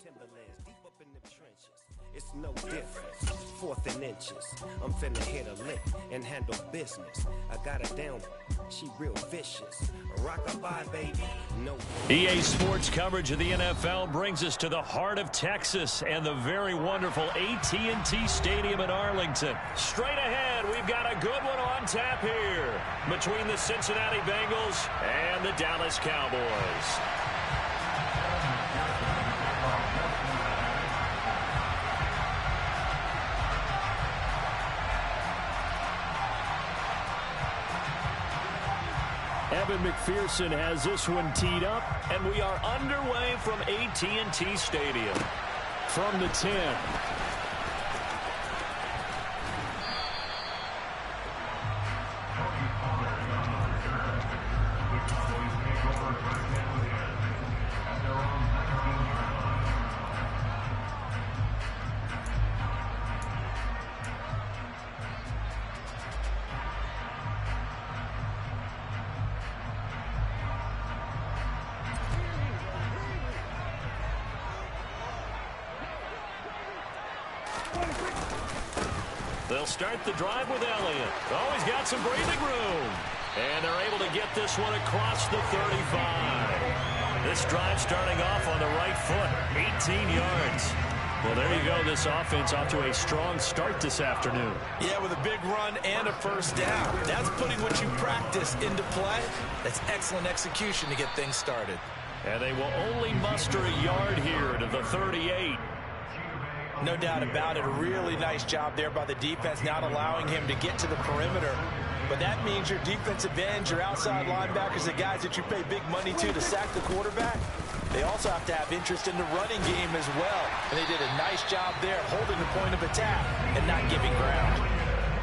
Timberlands deep up in the trenches. It's no difference. 4th and inches. I'm finna hit a lick and handle business. I got her down. She real vicious. Rock-a-bye, baby. No. EA Sports coverage of the NFL brings us to the heart of Texas and the very wonderful AT&T Stadium in Arlington. Straight ahead, we've got a good one on tap here between the Cincinnati Bengals and the Dallas Cowboys. Evan McPherson has this one teed up, and we are underway from AT&T Stadium. From the 10. They'll start the drive with Elliott. Oh, he's got some breathing room. And they're able to get this one across the 35. This drive starting off on the right foot. 18 yards. Well, there you go. This offense off to a strong start this afternoon. Yeah, with a big run and a first down. That's putting what you practice into play. That's excellent execution to get things started. And they will only muster a yard here to the 38. No doubt about it. A really nice job there by the defense, not allowing him to get to the perimeter. But that means your defensive ends, your outside linebackers, the guys that you pay big money to sack the quarterback, they also have to have interest in the running game as well. And they did a nice job there holding the point of attack and not giving ground.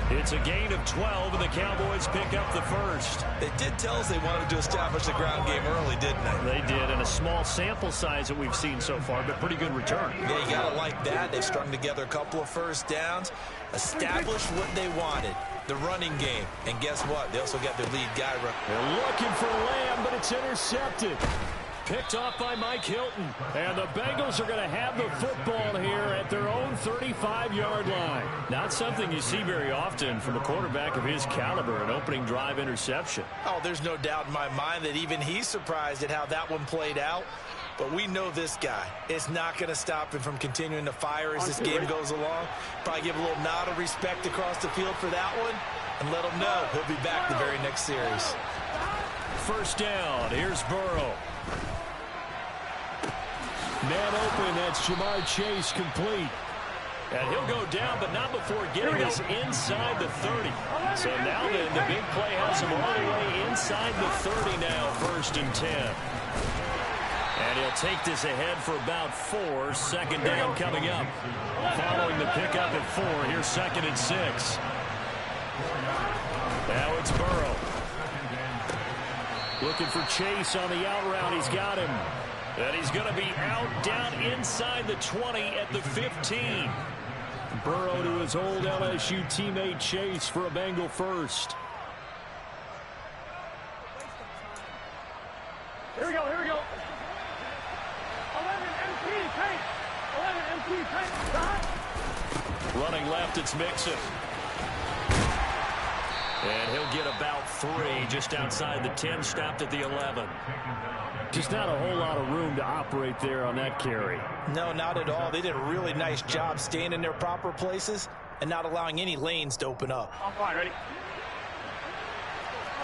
It's a gain of 12, and the Cowboys pick up the first. They did tell us they wanted to establish the ground game early, didn't they? They did, and a small sample size that we've seen so far, but pretty good return. Yeah, you got to like that. They've strung together a couple of first downs, established what they wanted, the running game. And guess what? They also got their lead guy. They're looking for Lamb, but it's intercepted. Picked off by Mike Hilton. And the Bengals are going to have the football here at their own 35-yard line. Not something you see very often from a quarterback of his caliber, an opening drive interception. Oh, there's no doubt in my mind that even he's surprised at how that one played out. But we know this guy. It's not going to stop him from continuing to fire as this game goes along. Probably give a little nod of respect across the field for that one and let him know he'll be back the very next series. First down. Here's Burrow. Man open, that's Jamar Chase complete. And he'll go down, but not before getting us inside the 30. So now then, the big play has him all the way inside the 30 now, 1st and 10. And he'll take this ahead for about 4. Second down coming up. Following the pickup at 4, here's 2nd and 6. Now it's Burrow. Looking for Chase on the out route. He's got him. And he's going to be out down inside the 20 at the 15. Burrow to his old LSU teammate Chase for a Bengal first. Here we go, here we go. 11 MP, tank. 11 MP, tank. Running left, it's Mixon. And he'll get about 3 just outside the 10, stopped at the 11. Just not a whole lot of room to operate there on that carry. No, not at all. They did a really nice job staying in their proper places and not allowing any lanes to open up. I'm fine, ready?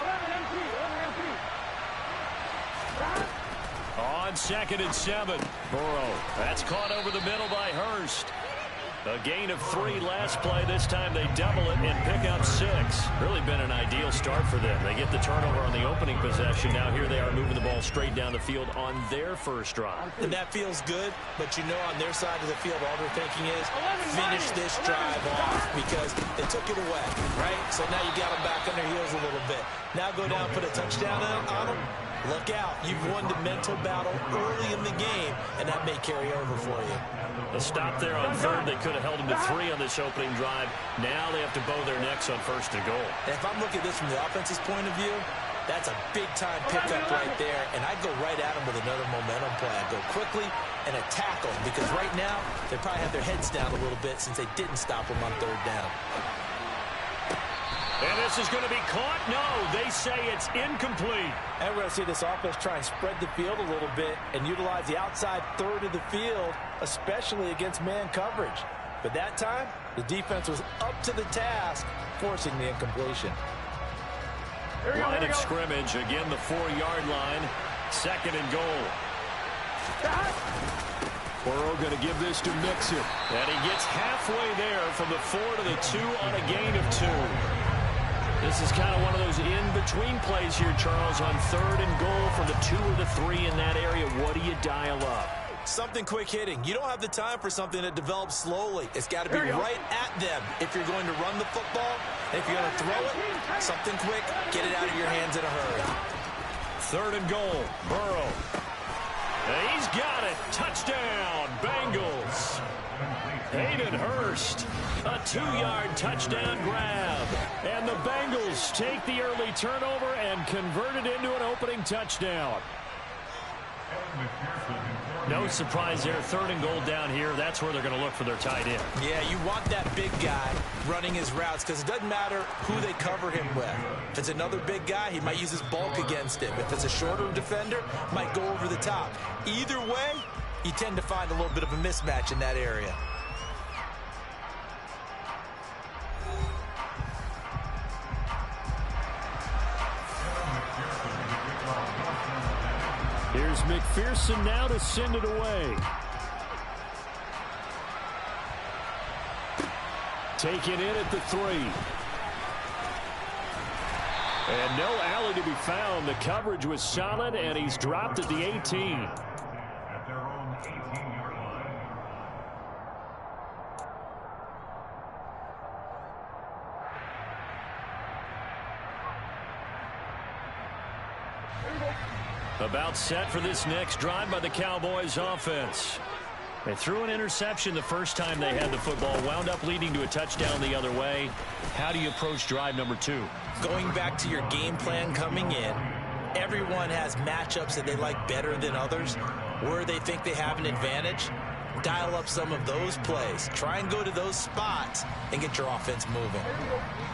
11 MP, 11 MP. On 2nd and 7, Burrow. That's caught over the middle by Hurst. A gain of 3 last play. This time they double it and pick up 6. Really been an ideal start for them. They get the turnover on the opening possession. Now here they are moving the ball straight down the field on their first drive. And that feels good, but you know on their side of the field all they're thinking is finish this drive off because they took it away, right? So now you got them back on their heels a little bit. Now go down, put a touchdown on them. Look out. You've won the mental battle early in the game, and that may carry over for you. A stop there on 3rd. They could have held them to 3 on this opening drive. Now they have to bow their necks on 1st and goal. If I'm looking at this from the offense's point of view, That's a big-time pickup right there, and I'd go right at him with another momentum play. I'd go quickly and attack them because right now they probably have their heads down a little bit since they didn't stop them on third down. And this is going to be caught. No, they say it's incomplete. And we're going to see this offense try and spread the field a little bit and utilize the outside third of the field, especially against man coverage. But that time, the defense was up to the task, forcing the incompletion. Line of scrimmage, again the 4-yard line, 2nd and goal. Burrow going to give this to Mixon. And he gets halfway there from the 4 to the 2 on a gain of 2. This is kind of one of those in-between plays here, Charles, on 3rd and goal from the 2 or the 3 in that area. What do you dial up? Something quick hitting. You don't have the time for something that develops slowly. It's got to be right at them if you're going to run the football. If you're going to throw it, something quick, get it out of your hands in a hurry. 3rd and goal, Burrow. And he's got it. Touchdown, Bengals. Hayden Hurst, a 2-yard touchdown grab. And the Bengals take the early turnover and convert it into an opening touchdown. No surprise there. 3rd and goal down here. That's where they're going to look for their tight end. Yeah, you want that big guy running his routes because it doesn't matter who they cover him with. If it's another big guy, he might use his bulk against him. If it's a shorter defender, might go over the top. Either way, you tend to find a little bit of a mismatch in that area. Here's McPherson now to send it away. Taken in at the 3. And no alley to be found. The coverage was solid, and he's dropped at the 18. At their own 18-yard line. About set for this next drive by the Cowboys offense. They threw an interception the first time they had the football, wound up leading to a touchdown the other way. How do you approach drive number 2? Going back to your game plan coming in, everyone has matchups that they like better than others. Where they think they have an advantage, dial up some of those plays. Try and go to those spots and get your offense moving.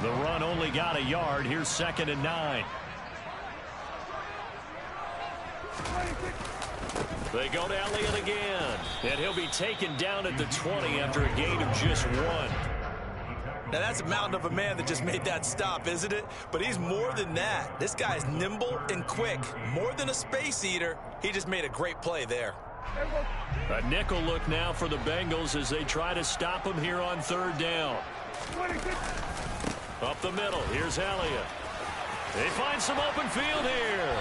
The run only got a yard. Here's 2nd and 9. They go to Elliott again, and he'll be taken down at the 20 after a gain of just 1. Now, that's a mountain of a man that just made that stop, isn't it? But he's more than that. This guy's nimble and quick. More than a space eater, he just made a great play there. A nickel look now for the Bengals as they try to stop him here on 3rd down. Up the middle, here's Elliott. They find some open field here.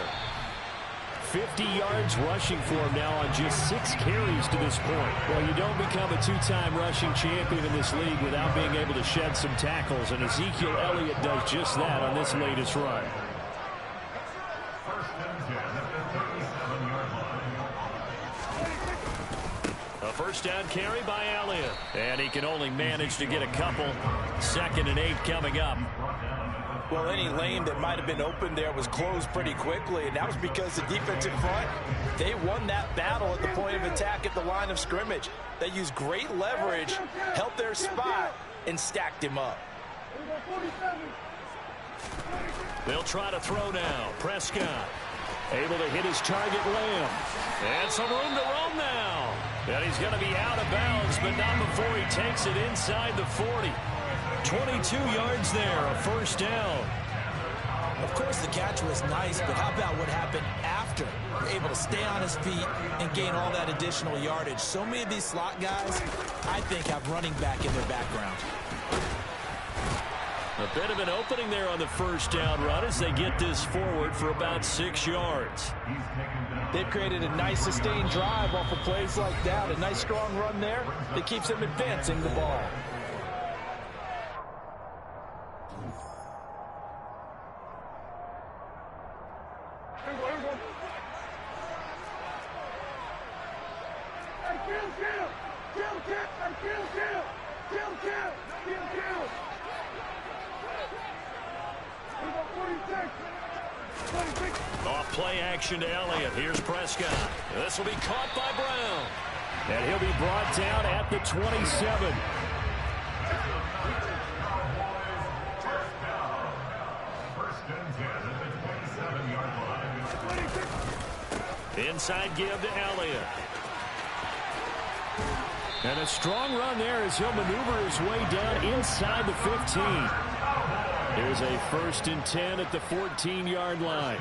50 yards rushing for him now on just 6 carries to this point. Well, you don't become a 2-time rushing champion in this league without being able to shed some tackles, and Ezekiel Elliott does just that on this latest run. A 1st down carry by Elliott, and he can only manage to get a couple. 2nd and 8 coming up. Well, any lane that might have been open there was closed pretty quickly, and that was because the defensive front, they won that battle at the point of attack at the line of scrimmage. They used great leverage, held their spot, and stacked him up. They'll try to throw now. Prescott able to hit his target, Lamb. And some room to roam now. And he's going to be out of bounds, but not before he takes it inside the 40. 22 yards there, a 1st down. Of course, the catch was nice, but how about what happened after? Able to stay on his feet and gain all that additional yardage. So many of these slot guys, I think, have running back in their background. A bit of an opening there on the 1st down run as they get this forward for about 6 yards. They've created a nice sustained drive off of plays like that. A nice strong run there that keeps them advancing the ball. Off play action to Elliott. Here's Prescott. This will be caught by Brown. And he'll be brought down at the 27. Inside give to Elliott. And a strong run there as he'll maneuver his way down inside the 15. Here's a 1st and 10 at the 14-yard line.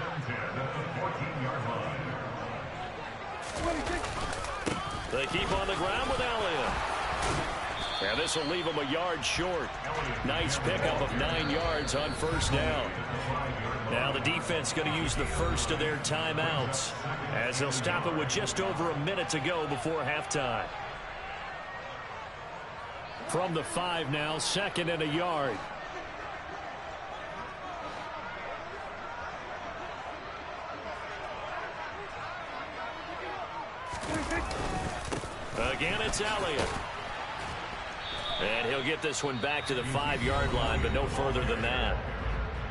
They keep on the ground with Elliott. And this will leave him a yard short. Nice pickup of 9 yards on 1st down. Now the defense going to use the first of their timeouts as they'll stop it with just over a minute to go before halftime. From the 5 now, 2nd and a yard. Again, it's Elliott. And he'll get this one back to the 5-yard line, but no further than that.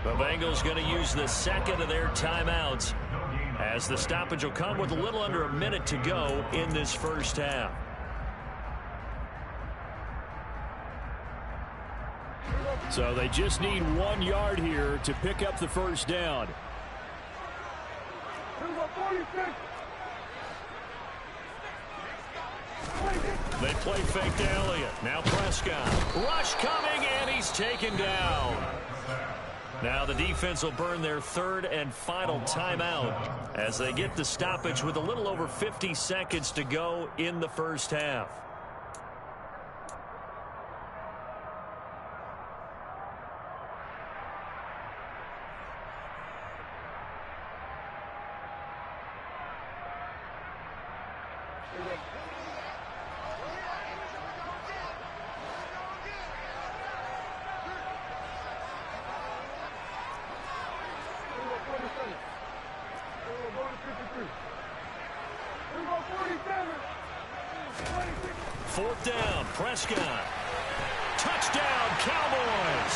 The Bengals going to use the 2nd of their timeouts as the stoppage will come with a little under a minute to go in this 1st half. So they just need 1 yard here to pick up the 1st down. They play fake to Elliott. Now Prescott. Rush coming, and he's taken down. Now the defense will burn their 3rd and final timeout as they get the stoppage with a little over 50 seconds to go in the 1st half. Fourth down, Prescott. Touchdown, Cowboys.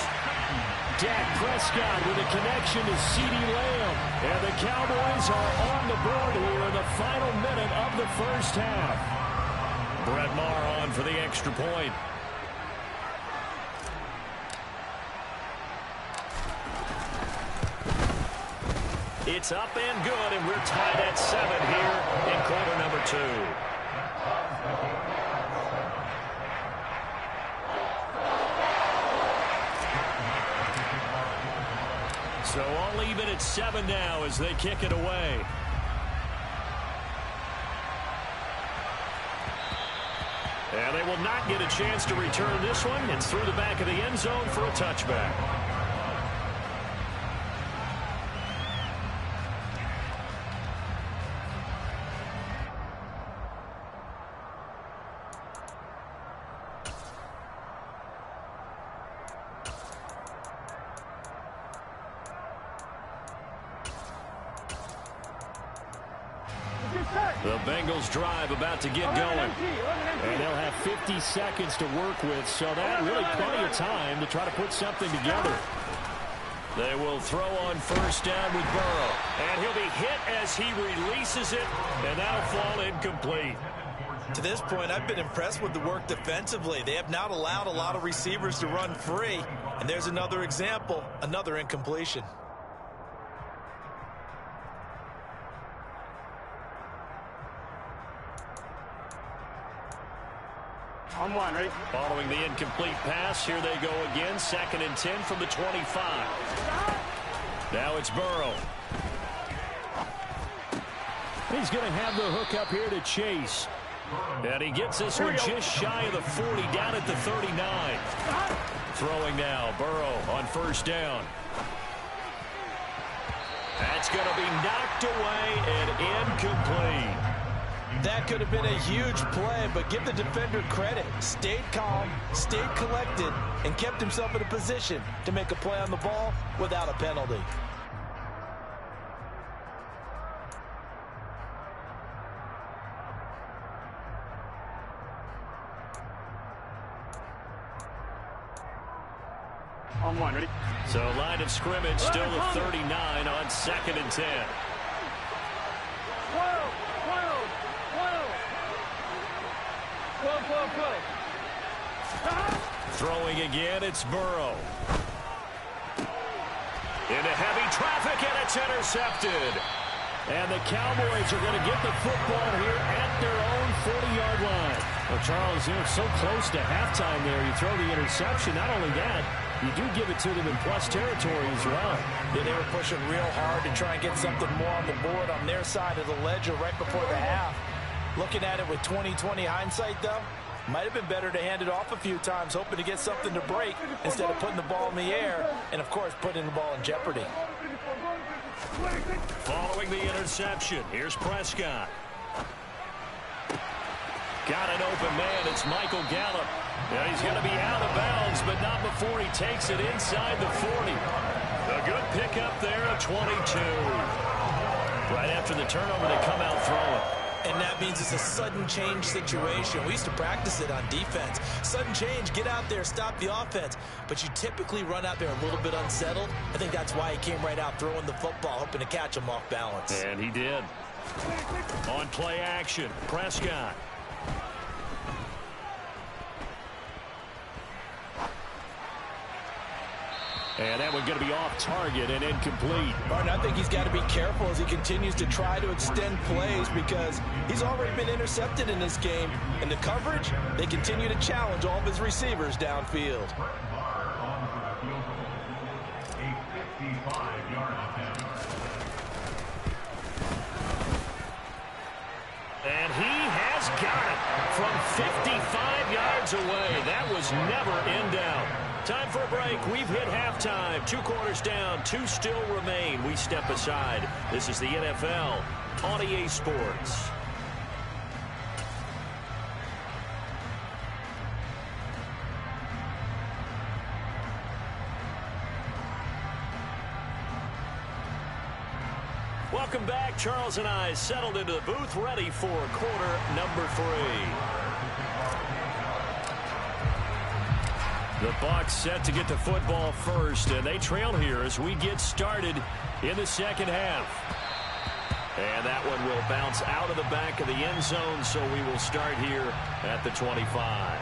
Dak Prescott with a connection to CeeDee Lamb. And the Cowboys are on the board here in the final minute of the 1st half. Brett Maher on for the extra point. It's up and good, and we're tied at 7 here in quarter number 2. So all even at 7 now as they kick it away. And they will not get a chance to return this one. It's through the back of the end zone for a touchback. The Bengals drive about to get going. And they'll have 50 seconds to work with, so that really plenty of time to try to put something together. They will throw on 1st down with Burrow. And he'll be hit as he releases it, and that'll fall incomplete. To this point, I've been impressed with the work defensively. They have not allowed a lot of receivers to run free. And there's another example, another incompletion. On 1, ready? Following the incomplete pass, here they go again. 2nd and 10 from the 25. Now it's Burrow. He's going to have the hook up here to Chase. And he gets this one just shy of the 40, down at the 39. Throwing now, Burrow on 1st down. That's going to be knocked away and incomplete. That could have been a huge play, but give the defender credit. Stayed calm, stayed collected, and kept himself in a position to make a play on the ball without a penalty. On one, ready? So line of scrimmage still at 39 on 2nd and 10. 12. Throwing again, it's Burrow. Into heavy traffic, and it's intercepted. And the Cowboys are going to get the football here at their own 40-yard line. Well, Charles, you're so close to halftime there. You throw the interception. Not only that, you do give it to them in plus territory as well. Yeah, they were pushing real hard to try and get something more on the board on their side of the ledger right before the half. Looking at it with 20/20 hindsight, though, might have been better to hand it off a few times, hoping to get something to break instead of putting the ball in the air and, of course, putting the ball in jeopardy. Following the interception, here's Prescott. Got an open man. It's Michael Gallup. Yeah, he's going to be out of bounds, but not before he takes it inside the 40. A good pickup there at 22. Right after the turnover, they come out throwing. And that means it's a sudden change situation. We used to practice it on defense. Sudden change, get out there, stop the offense. But you typically run out there a little bit unsettled. I think that's why he came right out throwing the football, hoping to catch him off balance. And he did. On play action, Prescott. And that one's going to be off target and incomplete. Martin, I think he's got to be careful as he continues to try to extend plays because he's already been intercepted in this game. And the coverage, they continue to challenge all of his receivers downfield. And he has got it from 55 yards away. That was never in doubt. Time for a break. We've hit halftime. 2 quarters down. 2 still remain. We step aside. This is the NFL on EA Sports. Welcome back. Charles and I settled into the booth, ready for quarter number 3. The Bucs set to get the football first, and they trail here as we get started in the second half. And that one will bounce out of the back of the end zone, so we will start here at the 25.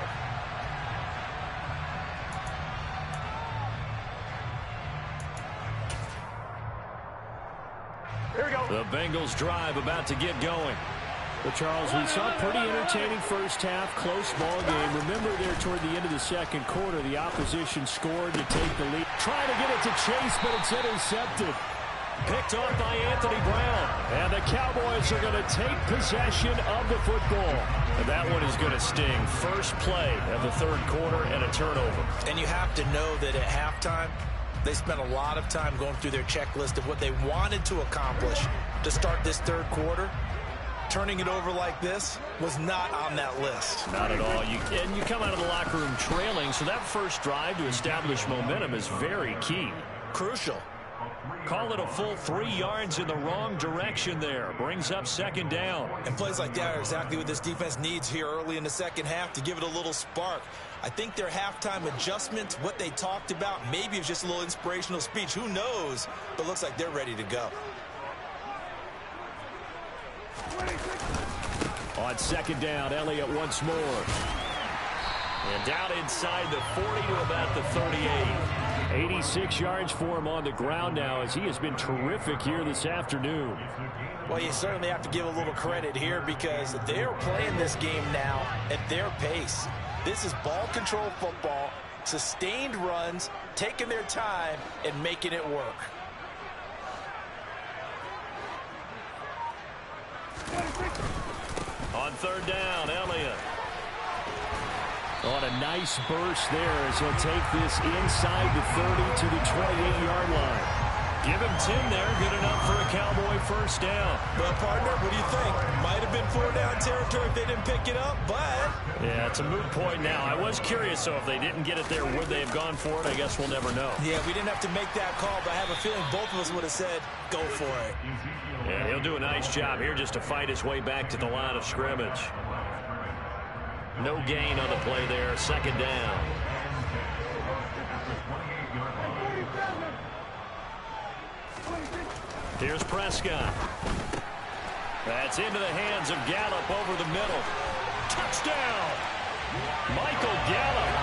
Here we go. The Bengals drive about to get going. Well, Charles, we saw a pretty entertaining first half, close ball game. Remember there toward the end of the second quarter, the opposition scored to take the lead. Trying to get it to Chase, but it's intercepted. Picked off by Anthony Brown. And the Cowboys are going to take possession of the football. And that one is going to sting. First play of the third quarter and a turnover. And you have to know that at halftime, they spent a lot of time going through their checklist of what they wanted to accomplish to start this third quarter. Turning it over like this was not on that list. Not at all. And you come out of the locker room trailing, so that first drive to establish momentum is very key. Crucial. Call it a full 3 yards in the wrong direction there. Brings up second down. And plays like that are exactly what this defense needs here early in the second half to give it a little spark. I think their halftime adjustments, what they talked about, maybe it's just a little inspirational speech. Who knows? But looks like they're ready to go. On second down, Elliott once more. And down inside the 40 to about the 38. 86 yards for him on the ground now as he has been terrific here this afternoon. Well, you certainly have to give a little credit here because they're playing this game now at their pace. This is ball control football, sustained runs, taking their time and making it work. On third down, Elliott. On a nice burst there as he'll take this inside the 30 to the 28-yard line. Give him 10 there, good enough for a Cowboy first down. Well, partner, what do you think? Might have been 4-down territory if they didn't pick it up, but... Yeah, it's a moot point now. I was curious, so if they didn't get it there, would they have gone for it? I guess we'll never know. Yeah, we didn't have to make that call, but I have a feeling both of us would have said, go for it. Yeah, he'll do a nice job here just to fight his way back to the line of scrimmage. No gain on the play there, second down. Here's Prescott. That's into the hands of Gallup over the middle. Touchdown! Michael Gallup,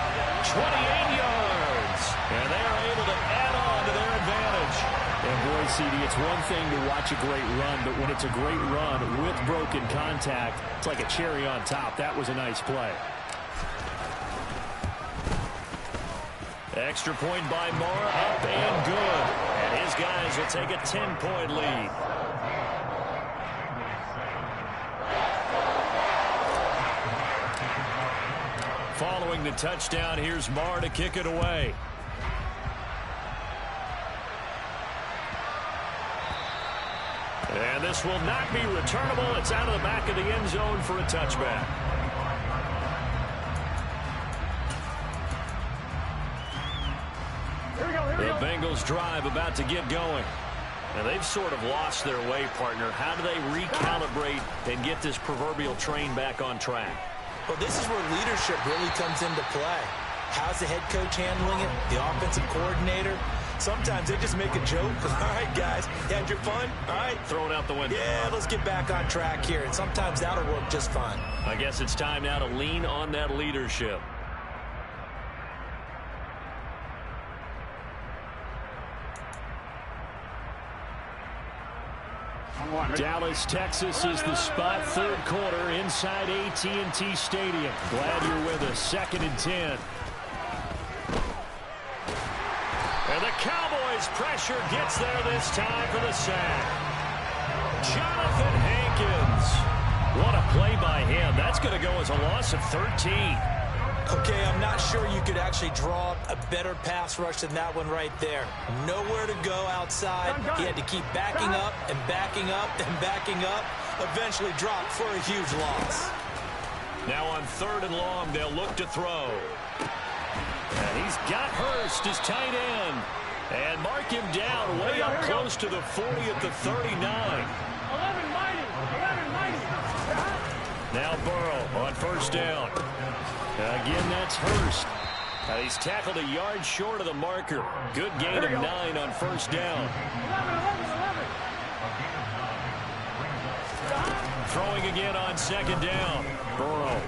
28 yards. And they are able to add on to their advantage. And boy, CD, it's one thing to watch a great run, but when it's a great run with broken contact, it's like a cherry on top. That was a nice play. Extra point by Moore, up and good. And his guys will take a 10-point lead. Following the touchdown, here's Moore to kick it away. And this will not be returnable. It's out of the back of the end zone for a touchback. The Bengals drive about to get going. Now they've sort of lost their way, partner. How do they recalibrate and get this proverbial train back on track? Well, this is where leadership really comes into play. How's the head coach handling it? The offensive coordinator? Sometimes they just make a joke. All right, guys, you had your fun? All right. Throw it out the window. Yeah, let's get back on track here. And sometimes that'll work just fine. I guess it's time now to lean on that leadership. Dallas, Texas is the spot. Third quarter inside AT&T Stadium. Glad you're with us. 2nd and 10. And the Cowboys' pressure gets there this time for the sack. Jonathan Hankins. What a play by him. That's going to go as a loss of 13. Okay, I'm not sure you could actually draw a better pass rush than that one right there. Nowhere to go outside. He had to keep backing up and backing up and backing up. Eventually dropped for a huge loss. Now on 3rd and long, they'll look to throw. And he's got Hurst as tight end. And mark him down way up close to the 40 at the 39. 11 mighty. Now Burrow on 1st down. Again, that's Hurst. He's tackled a yard short of the marker. Good gain of 9 on 1st down. 11. Throwing again on 2nd down. Burrow.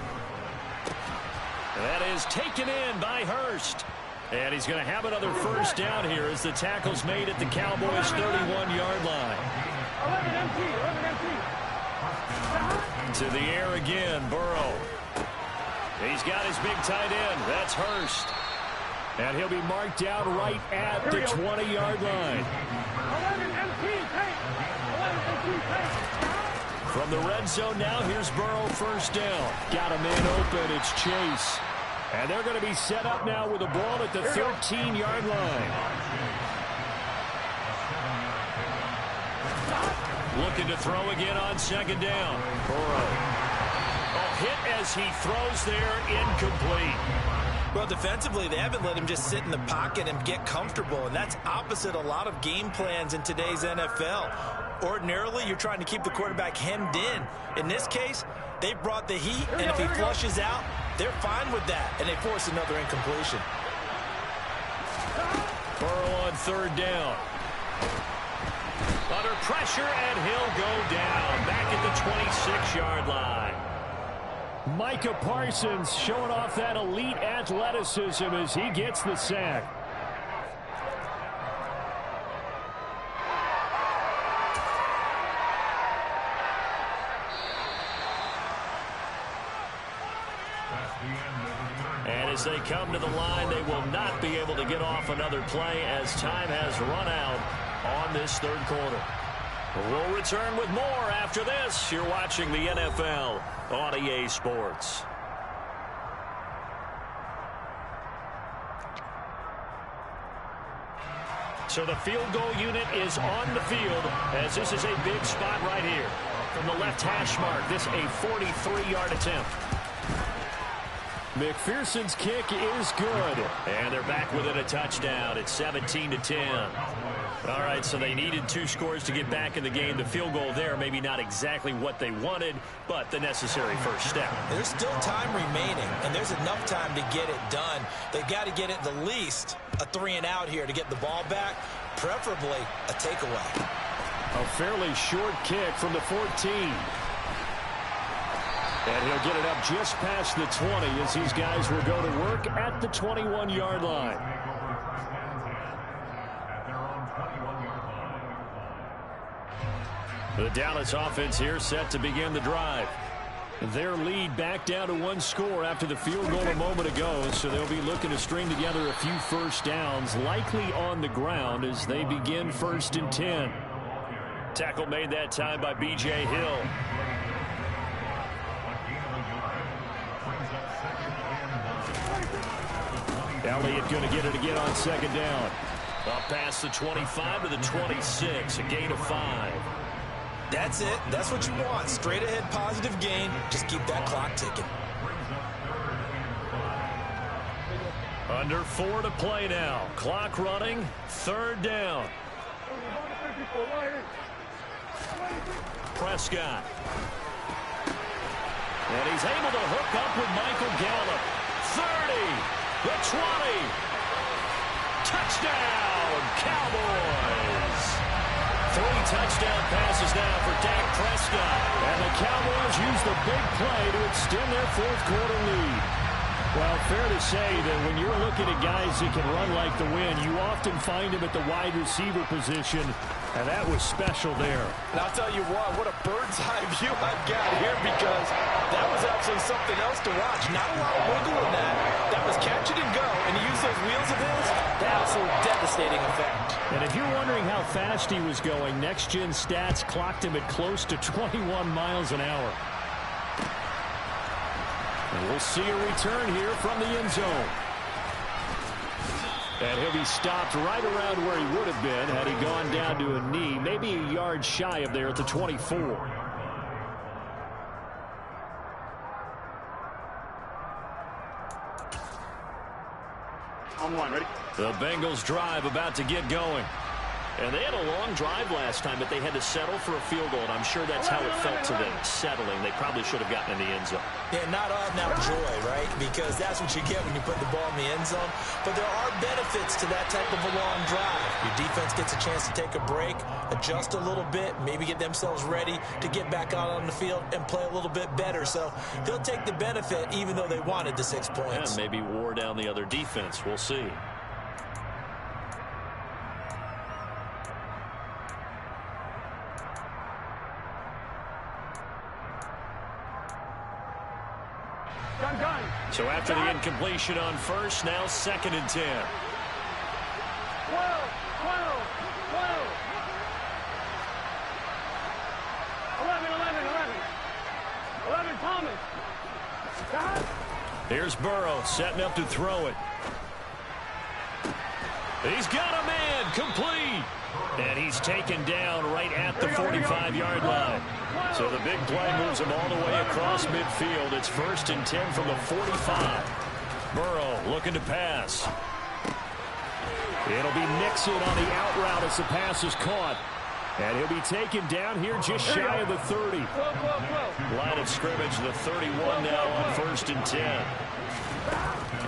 And that is taken in by Hurst. And he's going to have another 1st down here as the tackle's made at the Cowboys' 31-yard line. 11 empty. To the air again, Burrow. He's got his big tight end. That's Hurst. And he'll be marked out right at the 20-yard line. 11 empty. From the red zone now, here's Burrow 1st down. Got a man open. It's Chase. And they're going to be set up now with the ball at the 13-yard line. Looking to throw again on 2nd down. Burrow. Hit as he throws there, incomplete. Well, defensively, they haven't let him just sit in the pocket and get comfortable, and that's opposite a lot of game plans in today's NFL. Ordinarily, you're trying to keep the quarterback hemmed in. In this case, they brought the heat, and if he flushes out, they're fine with that, and they force another incompletion. Burrow on 3rd down. Under pressure, and he'll go down back at the 26-yard line. Micah Parsons showing off that elite athleticism as he gets the sack. And as they come to the line, they will not be able to get off another play as time has run out on this 3rd quarter. We'll return with more after this. You're watching the NFL on EA Sports. So the field goal unit is on the field as this is a big spot right here. From the left hash mark, this a 43-yard attempt. McPherson's kick is good. And they're back within a touchdown. It's 17-10. All right, so they needed 2 scores to get back in the game. The field goal there, maybe not exactly what they wanted, but the necessary first step. There's still time remaining, and there's enough time to get it done. They've got to get it the least a 3-and-out here to get the ball back, preferably a takeaway. A fairly short kick from the 14. And he'll get it up just past the 20 as these guys will go to work at the 21-yard line. The Dallas offense here set to begin the drive. Their lead back down to 1 score after the field goal a moment ago, so they'll be looking to string together a few first downs, likely on the ground as they begin 1st and 10. Tackle made that time by B.J. Hill. Elliott going to get it again on 2nd down. Up past the 25 to the 26, a gain of 5. That's it. That's what you want. Straight ahead positive gain. Just keep that clock ticking. Under 4 to play now. Clock running. 3rd down. Prescott. And he's able to hook up with Michael Gallup. 30. The 20. Touchdown, Cowboys. 3 touchdown passes now for Dak Prescott. And the Cowboys use the big play to extend their 4th quarter lead. Well, fair to say that when you're looking at guys that can run like the wind, you often find them at the wide receiver position, and that was special there. And I'll tell you what a bird's eye view I've got here, because that was actually something else to watch. Not a lot of wiggle in that. That was catch it and go, and he used those wheels of his. Absolute devastating effect. And if you're wondering how fast he was going, Next Gen Stats clocked him at close to 21 miles an hour. And we'll see a return here from the end zone. And he'll be stopped right around where he would have been had he gone down to a knee, maybe a yard shy of there at the 24. On 1, ready? The Bengals drive about to get going. And they had a long drive last time, but they had to settle for a field goal, and I'm sure that's how it felt to them, settling. They probably should have gotten in the end zone. Yeah, not all now joy, right? Because that's what you get when you put the ball in the end zone. But there are benefits to that type of a long drive. Your defense gets a chance to take a break, adjust a little bit, maybe get themselves ready to get back out on the field and play a little bit better. So they'll take the benefit even though they wanted the 6 points. And maybe wore down the other defense. We'll see. So after the incompletion on first, now 2nd and 10. 12, 12, 12. 11, Thomas. God. Here's Burrow setting up to throw it. He's got a man, complete. And he's taken down right at the 45-yard line. So the big play moves him all the way across midfield. It's 1st and 10 from the 45. Burrow looking to pass. It'll be Mixon on the out route as the pass is caught. And he'll be taken down here just shy of the 30. Line of scrimmage, the 31 now on 1st and 10.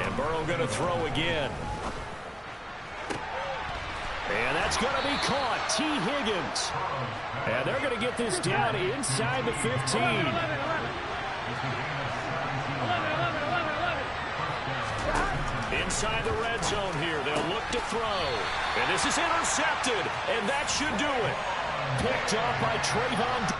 And Burrow going to throw again. And that's going to be caught. T. Higgins. And they're going to get this down inside the 15. Inside the red zone here. They'll look to throw. And this is intercepted. And that should do it. Picked off by Trayvon.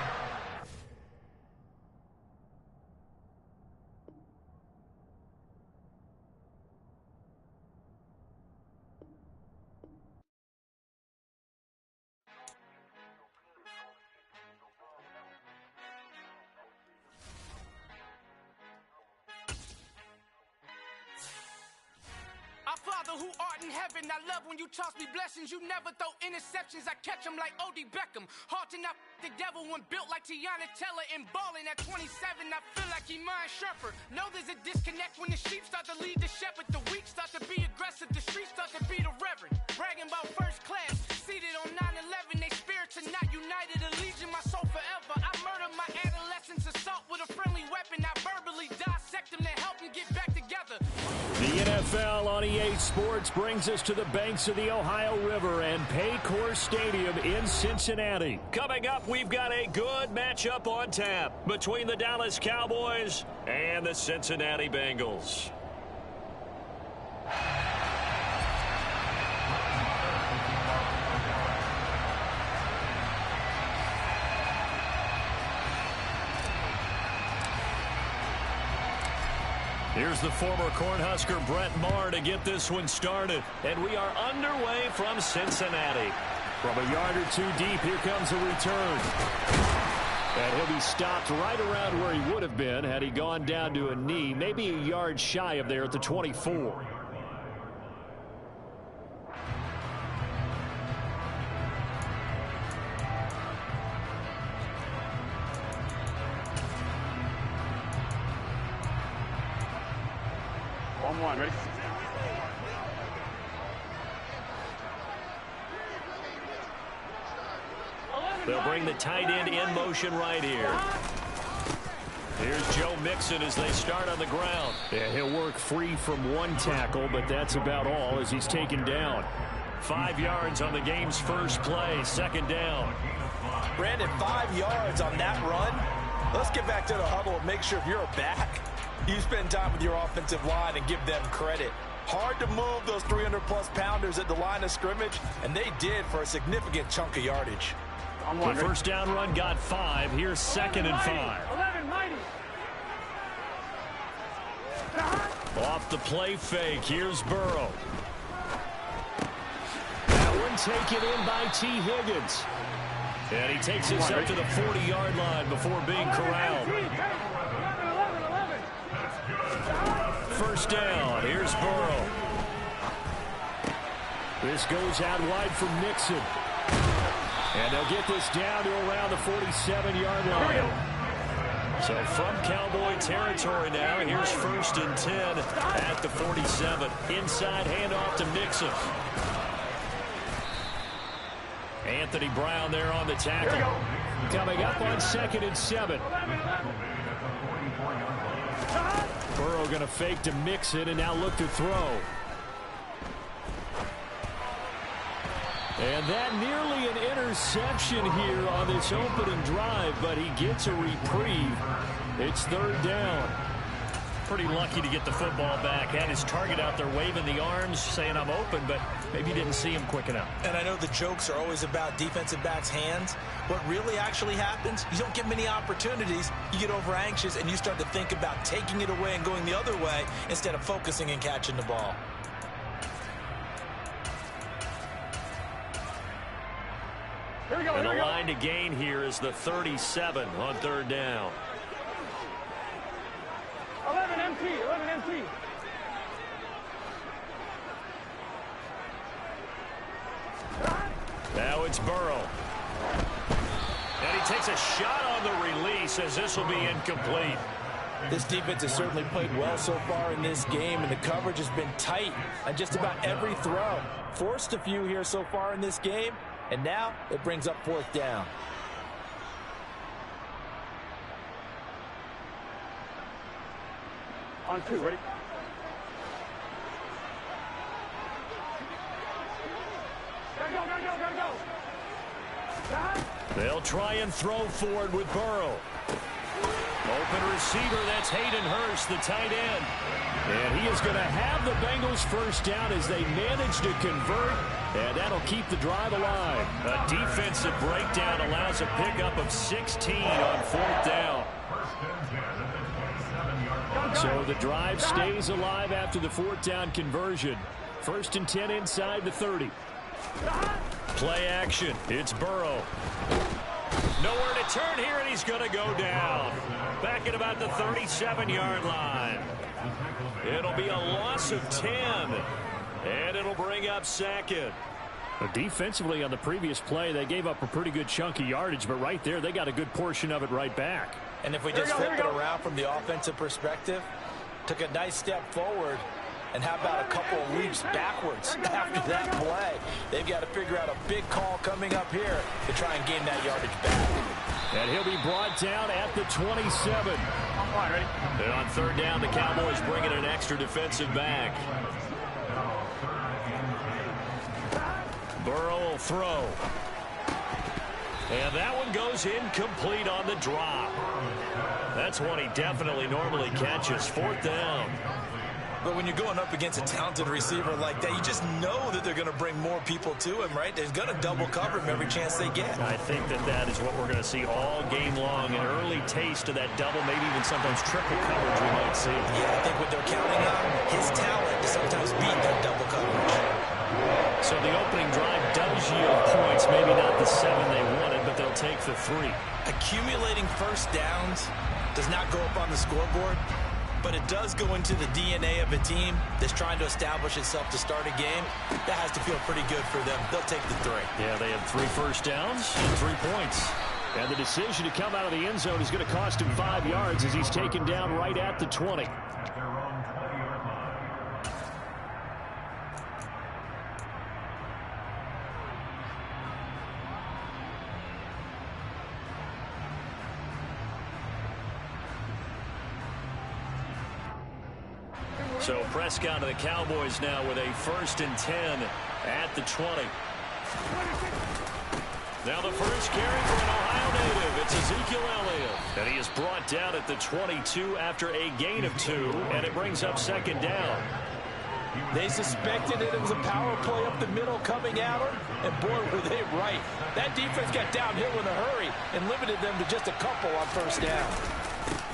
Father who art in heaven, I love when you toss me blessings. You never throw interceptions. I catch them like O.D. Beckham. Hard to knock the devil when built like Tiana Teller and balling at 27. I feel like Iman Shumpert. Know there's a disconnect when the sheep start to lead the shepherd. The weak start to be aggressive. The streets start to be the reverend. Bragging about first class, seated on get back together. The NFL on EA Sports brings us to the banks of the Ohio River and Paycor Stadium in Cincinnati. Coming up, we've got a good matchup on tap between the Dallas Cowboys and the Cincinnati Bengals. Here's the former Cornhusker Brett Maher to get this one started. And we are underway from Cincinnati. From a yard or two deep, here comes a return. And he'll be stopped right around where he would have been had he gone down to a knee, maybe a yard shy of there at the 24. One, ready? They'll bring the tight end in motion right here. Here's Joe Mixon as they start on the ground. Yeah, he'll work free from one tackle, but that's about all as he's taken down. 5 yards on the game's first play, second down. Brandon, 5 yards on that run. Let's get back to the huddle and make sure if you're a back, you spend time with your offensive line and give them credit. Hard to move those 300-plus pounders at the line of scrimmage, and they did for a significant chunk of yardage. The first down run got 5. Here's second and 5. 11, mighty. Off the play fake. Here's Burrow. That one taken in by T. Higgins. And he takes us up to the 40-yard line before being corralled. 11. First down. Here's Burrow. This goes out wide from Mixon. And they'll get this down to around the 47-yard line. So from Cowboy territory now, here's first and 10 at the 47. Inside handoff to Mixon. Anthony Brown there on the tackle. Coming up on second and 7. Burrow going to fake to Mixon and now look to throw. And that nearly an interception here on this opening drive, but he gets a reprieve. It's third down. Pretty lucky to get the football back. Had his target out there waving the arms, saying I'm open, but maybe didn't see him quick enough. And I know the jokes are always about defensive backs' hands. What really actually happens, you don't get many opportunities, you get over anxious, and you start to think about taking it away and going the other way instead of focusing and catching the ball. And the line to gain here is the 37 on third down. 11 MT, 11 MT. Now it's Burrow. And he takes a shot on the release as this will be incomplete. This defense has certainly played well so far in this game, and the coverage has been tight on just about every throw. Forced a few here so far in this game. And now it brings up fourth down. On 2, ready? Gotta go. They'll try and throw forward with Burrow. Open receiver, that's Hayden Hurst, the tight end. And he is going to have the Bengals first down as they manage to convert, and that'll keep the drive alive. A defensive breakdown allows a pickup of 16 on fourth down. So the drive stays alive after the fourth down conversion. First and 10 inside the 30. Play action. It's Burrow. Nowhere to turn here, and he's going to go down. Back at about the 37-yard line. It'll be a loss of 10, and it'll bring up second. Defensively on the previous play, they gave up a pretty good chunk of yardage, but right there, they got a good portion of it right back. And if we just flip it around from the offensive perspective, took a nice step forward, and how about a couple of leaps backwards after that play? They've got to figure out a big call coming up here to try and gain that yardage back. And he'll be brought down at the 27. And on third down, the Cowboys bring in an extra defensive back. Burrow will throw. And that one goes incomplete on the drop. That's one he definitely normally catches. Fourth down. But when you're going up against a talented receiver like that, you just know that they're going to bring more people to him, right? They're going to double cover him every chance they get. I think that is what we're going to see all game long. An early taste of that double, maybe even sometimes triple coverage we might see. Yeah, I think what they're counting on, his talent to sometimes beat that double coverage. So the opening drive does yield points, maybe not the 7 they wanted, but they'll take the 3. Accumulating first downs does not go up on the scoreboard, but it does go into the DNA of a team that's trying to establish itself to start a game. That has to feel pretty good for them. They'll take the 3. Yeah, they had 3 first downs and 3 points. And the decision to come out of the end zone is going to cost him 5 yards as he's taken down right at the 20. So Prescott to the Cowboys now with a 1st and 10 at the 20. Now the first carry for an Ohio native. It's Ezekiel Elliott. And he is brought down at the 22 after a gain of 2. And it brings up 2nd down. They suspected that it was a power play up the middle coming at them. And boy, were they right. That defense got downhill in a hurry and limited them to just a couple on 1st down.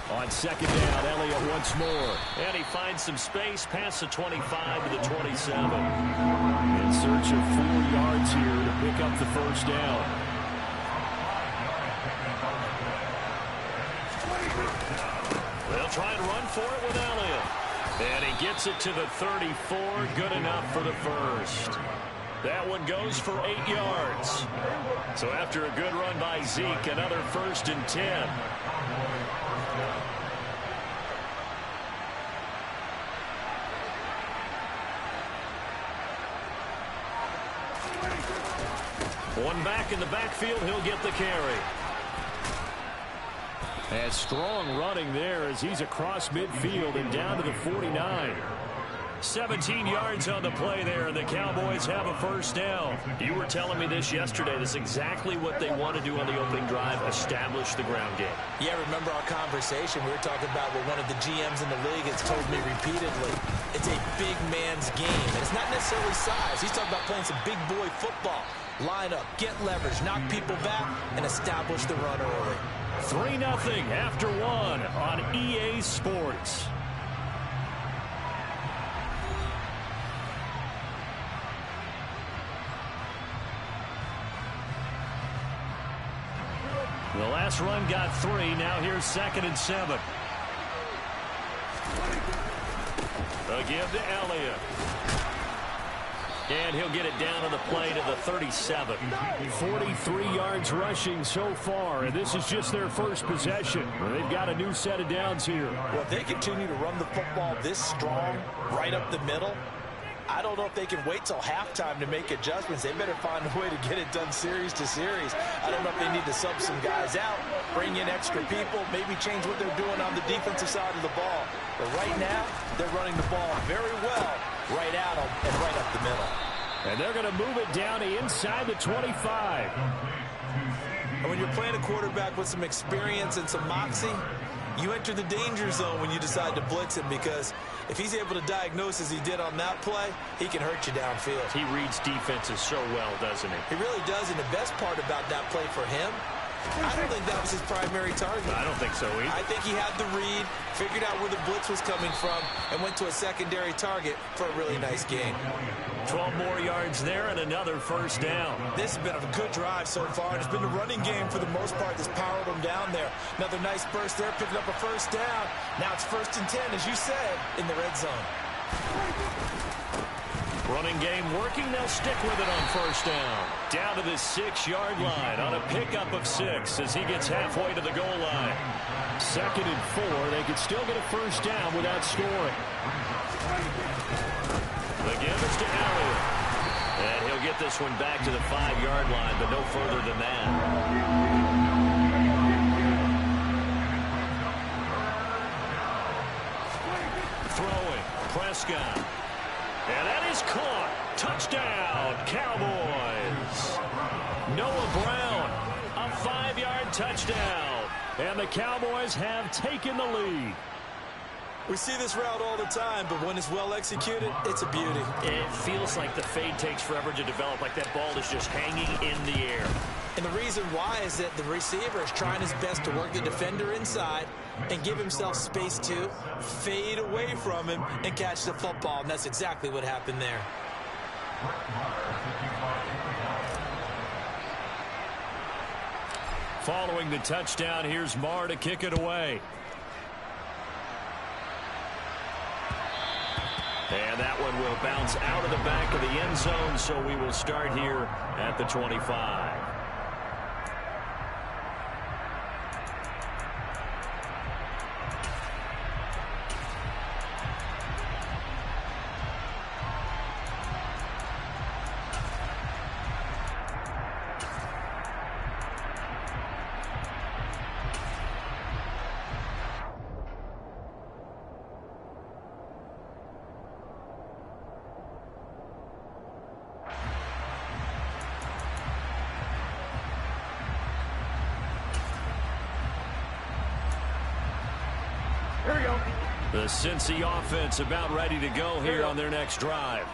On 2nd down, Elliott once more. And he finds some space past the 25 to the 27. In search of 4 yards here to pick up the 1st down. They'll try and run for it with Elliott. And he gets it to the 34. Good enough for the 1st. That one goes for 8 yards. So after a good run by Zeke, another 1st and 10. One back in the backfield, he'll get the carry. And strong running there as he's across midfield and down to the 49. 17 yards on the play there, and the Cowboys have a 1st down. You were telling me this yesterday. This is exactly what they want to do on the opening drive, establish the ground game. Yeah, remember our conversation? We were talking about what one of the GMs in the league has told me repeatedly. It's a big man's game, and it's not necessarily size. He's talking about playing some big boy football. Line up, get leverage, knock people back, and establish the run early. 3-0 after 1 on EA Sports. The last run got 3. Now here's 2nd and 7. A give to Elliott. And he'll get it down on the play to the 37. 43 yards rushing so far, and this is just their first possession. They've got a new set of downs here. Well, if they continue to run the football this strong, right up the middle, I don't know if they can wait till halftime to make adjustments. They better find a way to get it done series to series. I don't know if they need to sub some guys out, bring in extra people, maybe change what they're doing on the defensive side of the ball. But right now, they're running the ball very well, right at them and right up the middle. And they're going to move it down to inside the 25. And when you're playing a quarterback with some experience and some moxie, you enter the danger zone when you decide to blitz him, because if he's able to diagnose as he did on that play, he can hurt you downfield. He reads defenses so well, doesn't he? He really does, and the best part about that play for him, I don't think that was his primary target. I don't think so either. I think he had the read, figured out where the blitz was coming from, and went to a secondary target for a really nice gain. 12 more yards there and another 1st down. This has been a good drive so far, and it's been the running game for the most part that's powered them down there. Another nice burst there, picking up a 1st down. Now it's 1st and 10, as you said, in the red zone. Running game working. They'll stick with it on 1st down. Down to the 6-yard line on a pickup of 6 as he gets halfway to the goal line. 2nd and 4. They could still get a 1st down without scoring. The give is to Elliott. And he'll get this one back to the 5-yard line, but no further than that. Prescott. And that is caught. Touchdown, Cowboys. Noah Brown, a 5-yard touchdown. And the Cowboys have taken the lead. We see this route all the time, but when it's well executed, it's a beauty. It feels like the fade takes forever to develop, like that ball is just hanging in the air. And the reason why is that the receiver is trying his best to work the defender inside and give himself space to fade away from him and catch the football, and that's exactly what happened there. Following the touchdown, here's Marr to kick it away. And that one will bounce out of the back of the end zone, so we will start here at the 25. The Cincy offense about ready to go here on their next drive.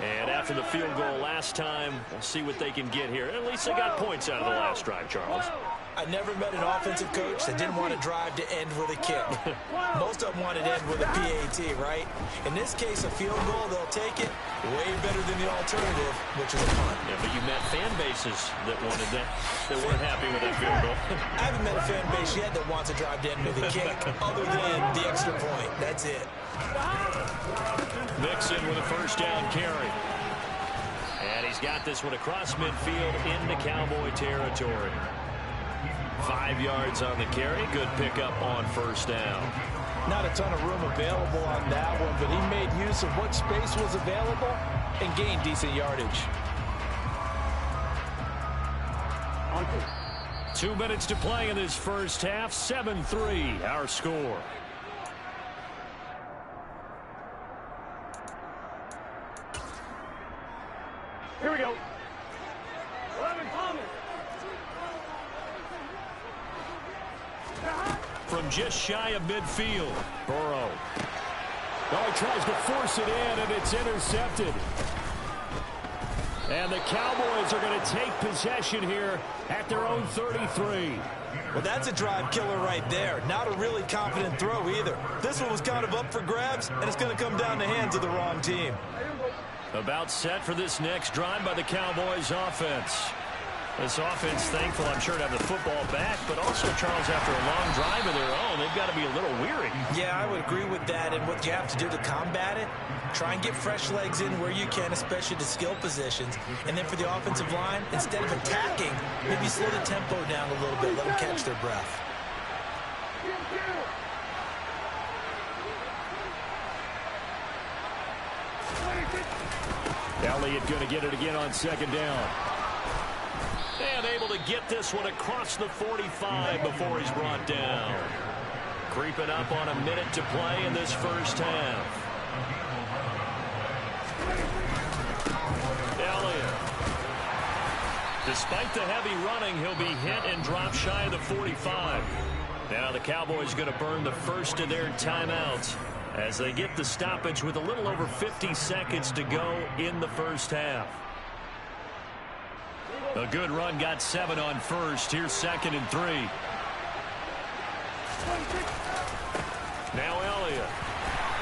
And after the field goal last time, we'll see what they can get here. At least they got points out of the last drive, Charles. I never met an offensive coach that didn't want to drive to end with a kick. Most of them wanted to end with a PAT, right? In this case, a field goal, they'll take it way better than the alternative, which is a punt. Yeah, but you met fan bases that wanted that, that weren't happy with that field goal. I haven't met a fan base yet that wants to drive to end with a kick other than the extra point. That's it. Mixon with a first down carry. And he's got this one across midfield into Cowboy territory. 5 yards on the carry. Good pickup on first down. Not a ton of room available on that one, but he made use of what space was available and gained decent yardage. 2 minutes to play in this first half. 7-3 our score. Here we go. 11 Thomas. From just shy of midfield, Burrow. Oh, he tries to force it in, and it's intercepted. And the Cowboys are going to take possession here at their own 33. Well, that's a drive killer right there. Not a really confident throw either. This one was kind of up for grabs, and it's going to come down the hands of the wrong team. About set for this next drive by the Cowboys offense. This offense thankful, I'm sure, to have the football back, but also, Charles, after a long drive of their own, they've got to be a little weary. Yeah, I would agree with that, and what you have to do to combat it, try and get fresh legs in where you can, especially to skill positions. And then for the offensive line, instead of attacking, maybe slow the tempo down a little bit, let them catch their breath. Elliott going to get it again on second down. And able to get this one across the 45 before he's brought down. Creeping up on a minute to play in this first half. Elliott. Despite the heavy running, he'll be hit and drop shy of the 45. Now the Cowboys going to burn the first of their timeouts as they get the stoppage with a little over 50 seconds to go in the first half. A good run, got 7 on first. Here's 2nd and 3. Now Elliott.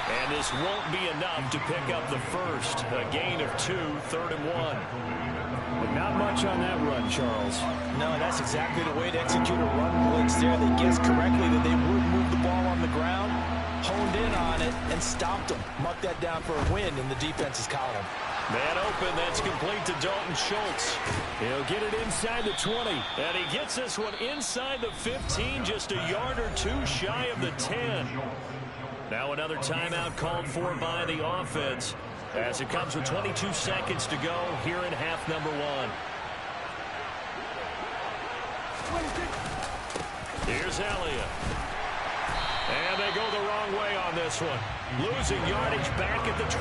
And this won't be enough to pick up the first. A gain of 2, 3rd and 1. But not much on that run, Charles. No, that's exactly the way to execute a run blitz there. They guessed correctly that they would move the ball on the ground, honed in on it, and stopped them. Mark that down for a win in the defense's column. Man open, that's complete to Dalton Schultz. He'll get it inside the 20. And he gets this one inside the 15, just a yard or 2 shy of the 10. Now another timeout called for by the offense as it comes with 22 seconds to go here in half number 1. Here's Elliott. And they go the wrong way on this one. Losing yardage back at the 12.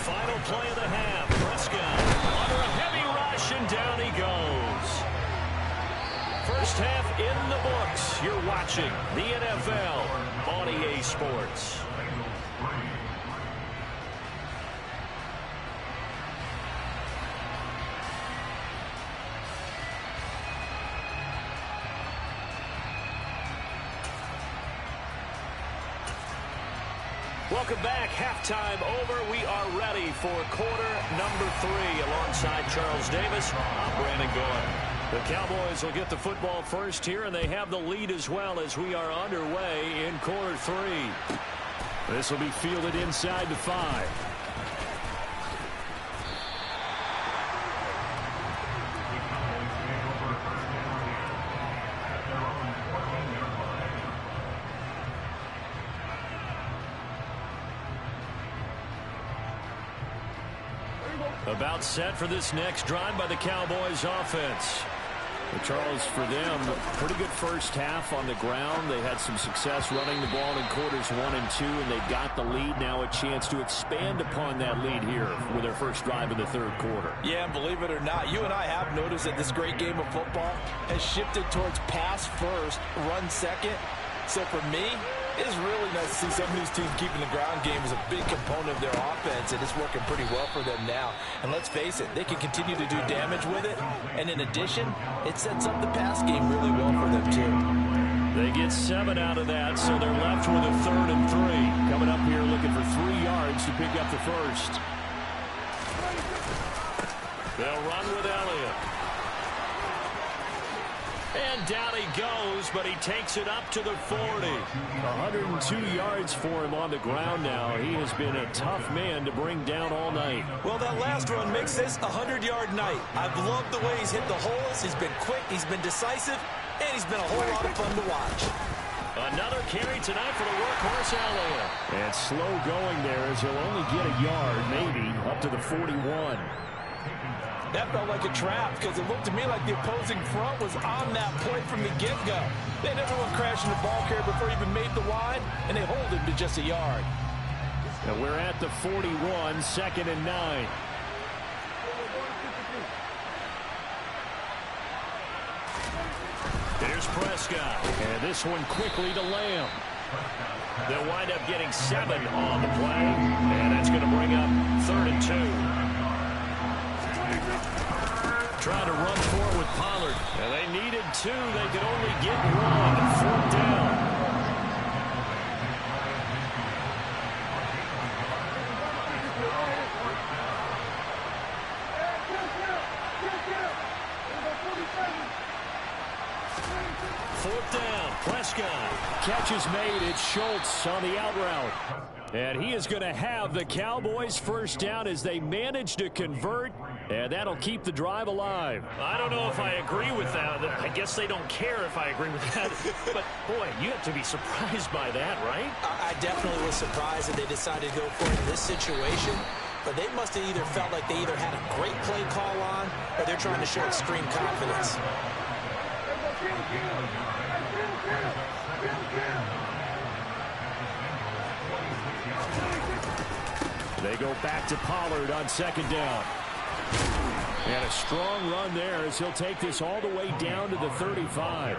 Final play of the half. Prescott under a heavy rush, and down he goes. First half in the books. You're watching the NFL on EA Sports. Welcome back. Halftime over. We are ready for quarter number 3. Alongside Charles Davis, I'm Brandon Gordon. The Cowboys will get the football first here, and they have the lead as well as we are underway in quarter 3. This will be fielded inside the 5. About set for this next drive by the Cowboys offense. Charles, for them, pretty good first half on the ground. They had some success running the ball in quarters 1 and 2, and they got the lead. Now a chance to expand upon that lead here with their first drive in the third quarter. Yeah, and believe it or not, you and I have noticed that this great game of football has shifted towards pass first, run second. So for me, it's really nice to see some of these teams keeping the ground game as a big component of their offense, and it's working pretty well for them now. And let's face it, they can continue to do damage with it. And in addition, it sets up the pass game really well for them, too. They get 7 out of that, so they're left with a 3rd and 3. Coming up here looking for 3 yards to pick up the first. They'll run with Elliott. And down he goes, but he takes it up to the 40. 102 yards for him on the ground now. He has been a tough man to bring down all night. Well, that last run makes this a 100-yard night. I've loved the way he's hit the holes. He's been quick, he's been decisive, and he's been a whole lot of fun to watch. Another carry tonight for the workhorse Elliott. And slow going there as he'll only get a yard, maybe, up to the 41. That felt like a trap because it looked to me like the opposing front was on that point from the get-go. They never went crashing the ball carrier before he even made the wide, and they hold him to just a yard. And we're at the 41, 2nd and 9. Here's Prescott. And this one quickly to Lamb. They'll wind up getting 7 on the play, and that's going to bring up 3rd and 2. Trying to run for it with Pollard. And they needed 2. They could only get 1. 4th down. Fourth down. Prescott. Catch is made. It's Schultz on the out route. And he is going to have the Cowboys first down as they manage to convert. And that'll keep the drive alive. I don't know if I agree with that. I guess they don't care if I agree with that. But, boy, you have to be surprised by that, right? I definitely was surprised that they decided to go for it in this situation. But they must have either felt like they either had a great play call on or they're trying to show extreme confidence. They go back to Pollard on 2nd down. And a strong run there as he'll take this all the way down to the 35.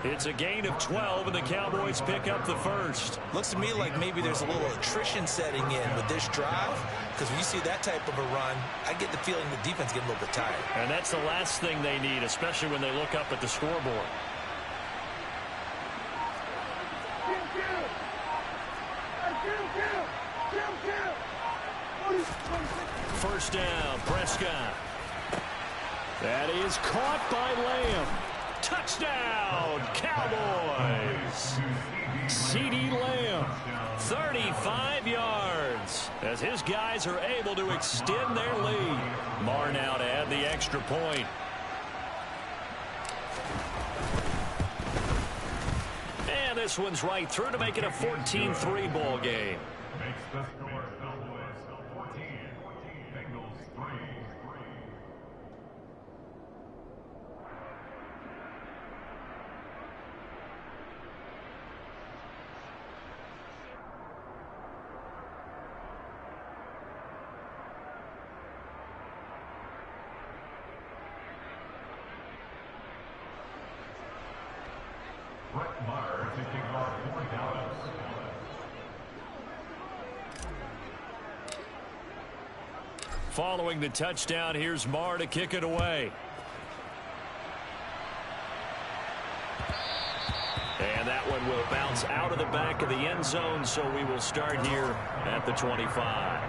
It's a gain of 12, and the Cowboys pick up the first. Looks to me like maybe there's a little attrition setting in with this drive, because when you see that type of a run, I get the feeling the defense getting a little bit tired. And that's the last thing they need, especially when they look up at the scoreboard. First down, Prescott. That is caught by Lamb. Touchdown, Cowboys. CeeDee Lamb. 35 yards as his guys are able to extend their lead. Marr now to add the extra point. And this one's right through to make it a 14-3 ball game. following the touchdown, here's Marr to kick it away. And that one will bounce out of the back of the end zone, so we will start here at the 25.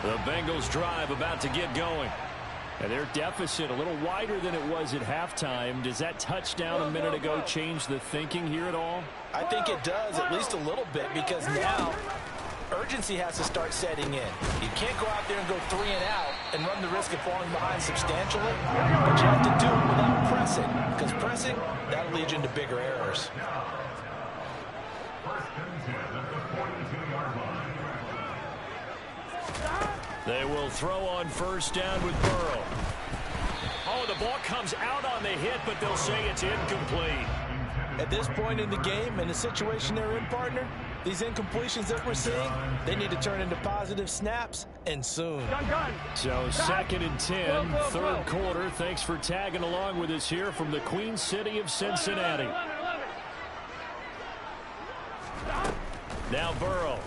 The Bengals drive about to get going. And their deficit a little wider than it was at halftime. Does that touchdown a minute ago change the thinking here at all? I think it does, at least a little bit, because now urgency has to start setting in. You can't go out there and go 3 and out and run the risk of falling behind substantially, but you have to do it without pressing, because pressing, that'll lead you into bigger errors. They will throw on first down with Burrow. Oh, the ball comes out on the hit, but they'll say it's incomplete. At this point in the game, in the situation they're in, partner, these incompletions that we're seeing, they need to turn into positive snaps, and soon. So 2nd and 10, third quarter. Thanks for tagging along with us here from the Queen City of Cincinnati. Now Burrow.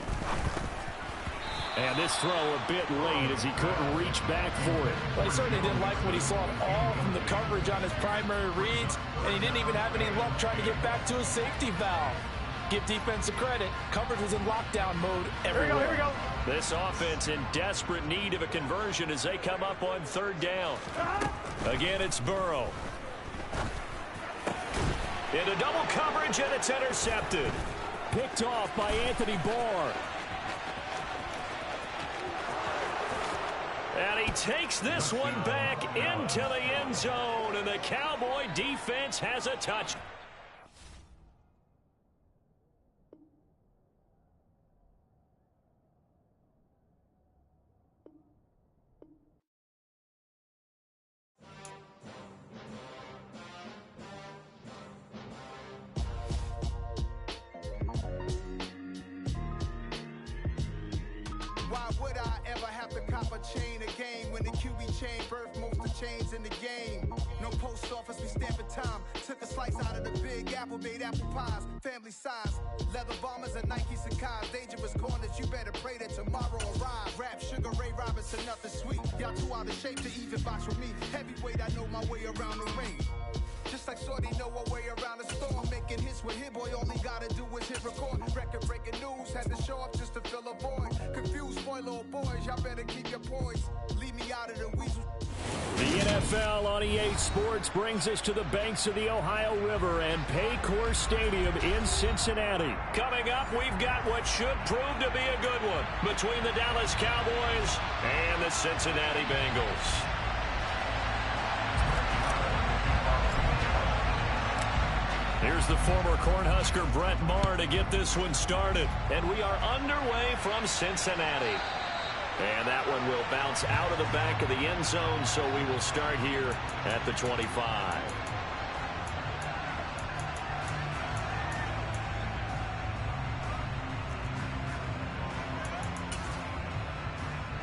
And this throw a bit late as he couldn't reach back for it. Well, he certainly didn't like what he saw at all from the coverage on his primary reads, and he didn't even have any luck trying to get back to his safety valve. Give defensive credit. Coverage was in lockdown mode everywhere. Here we go. This offense in desperate need of a conversion as they come up on third down. Again, it's Burrow. Into double coverage, and it's intercepted. Picked off by Anthony Barr. And he takes this one back into the end zone, and the Cowboy defense has a touch. Why would I ever have to cop a chain again when the QB chain birthed most of the chains in the game? No post office, we stamping time. Took a slice out of the big apple, made apple pies, family size. Leather bombers and Nike Sacai's. Dangerous corners, you better pray that tomorrow arrives. Rap, Sugar Ray Robinson, nothing sweet. Y'all too out of shape to even box with me. Heavyweight, I know my way around the ring. Just like Shorty know her way around the storm. Making hits with Hit Boy, all he gotta do is hit record. Record breaking news, had to show up just to fill a void. Confused, spoiled little boys, y'all better keep your poise. Leave me out of the weasel. The NFL on EA Sports brings us to the banks of the Ohio River and Paycor Stadium in Cincinnati. Coming up, we've got what should prove to be a good one between the Dallas Cowboys and the Cincinnati Bengals. Here's the former Cornhusker Brett Maher to get this one started. And we are underway from Cincinnati. And that one will bounce out of the back of the end zone, so we will start here at the 25.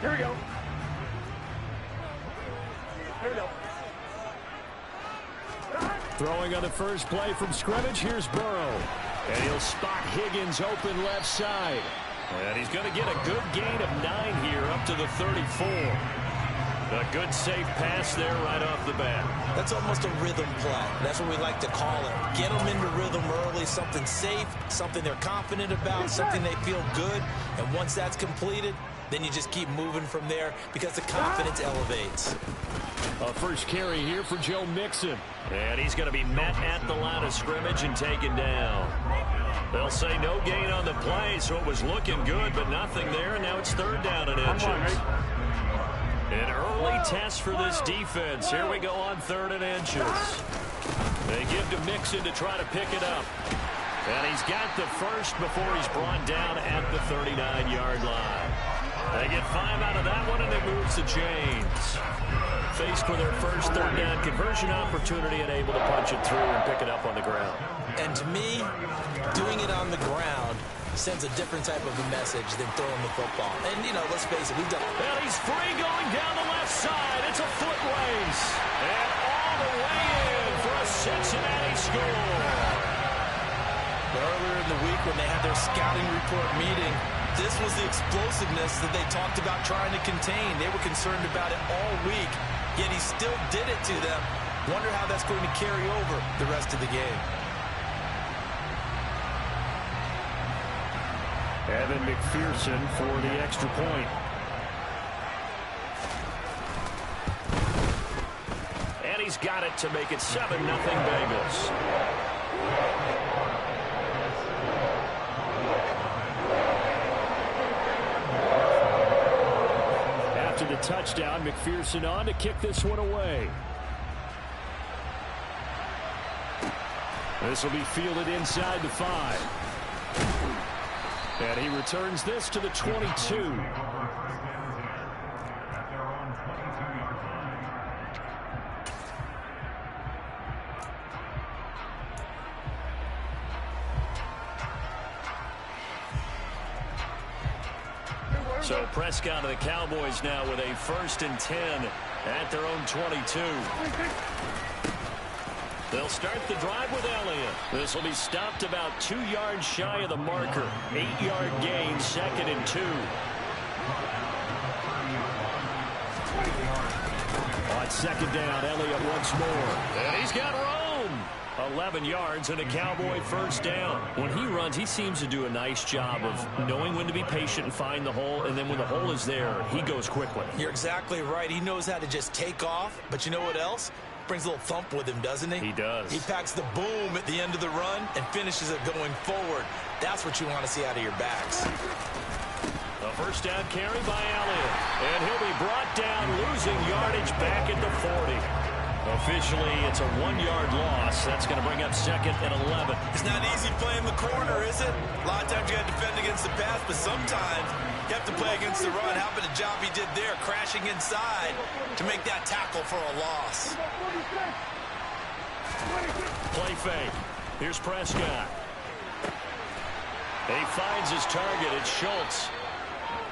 Here we go. Here we go. Throwing on the first play from scrimmage, here's Burrow. And he'll spot Higgins open left side. And he's going to get a good gain of 9 here up to the 34. A good safe pass there right off the bat. That's almost a rhythm play. That's what we like to call it. Get them into rhythm early, something safe, something they're confident about, something they feel good. And once that's completed, then you just keep moving from there because the confidence elevates. A first carry here for Joe Mixon. And he's going to be met at the line of scrimmage and taken down. They'll say no gain on the play, so it was looking good, but nothing there, and now it's third down and inches. An early test for this defense. Here we go on 3rd and inches. They give to Mixon to try to pick it up. And he's got the first before he's brought down at the 39-yard line. They get 5 out of that one, and it moves the chains. Faced with their first 3rd down conversion opportunity and able to punch it through and pick it up on the ground. And to me, doing it on the ground sends a different type of a message than throwing the football. And, you know, let's face it, we've done it. And he's free going down the left side. It's a foot race. And all the way in for a Cincinnati score. Earlier in the week when they had their scouting report meeting, this was the explosiveness that they talked about trying to contain. They were concerned about it all week, yet he still did it to them. Wonder how that's going to carry over the rest of the game. Evan McPherson for the extra point. And he's got it to make it 7-0 Bengals. After the touchdown, McPherson on to kick this one away. This will be fielded inside the 5. And he returns this to the 22. So Prescott of the Cowboys now with a 1st and 10 at their own 22. They'll start the drive with Elliott. This will be stopped about 2 yards shy of the marker. 8-yard gain, 2nd and 2. On 2nd down, Elliott once more. And he's got room. 11 yards and a Cowboy 1st down. When he runs, he seems to do a nice job of knowing when to be patient and find the hole, and then when the hole is there, he goes quickly. You're exactly right. He knows how to just take off, but you know what else? Brings a little thump with him, doesn't he? He does. He packs the boom at the end of the run and finishes it going forward. That's what you want to see out of your backs. A 1st down carry by Elliott. And he'll be brought down, losing yardage back at the 40. Officially, it's a 1-yard loss. That's going to bring up 2nd and 11. It's not easy playing the corner, is it? A lot of times you got to defend against the pass, but sometimes you have to play against the run. How about the job he did there, crashing inside to make that tackle for a loss? Play fake. Here's Prescott. He finds his target. It's Schultz.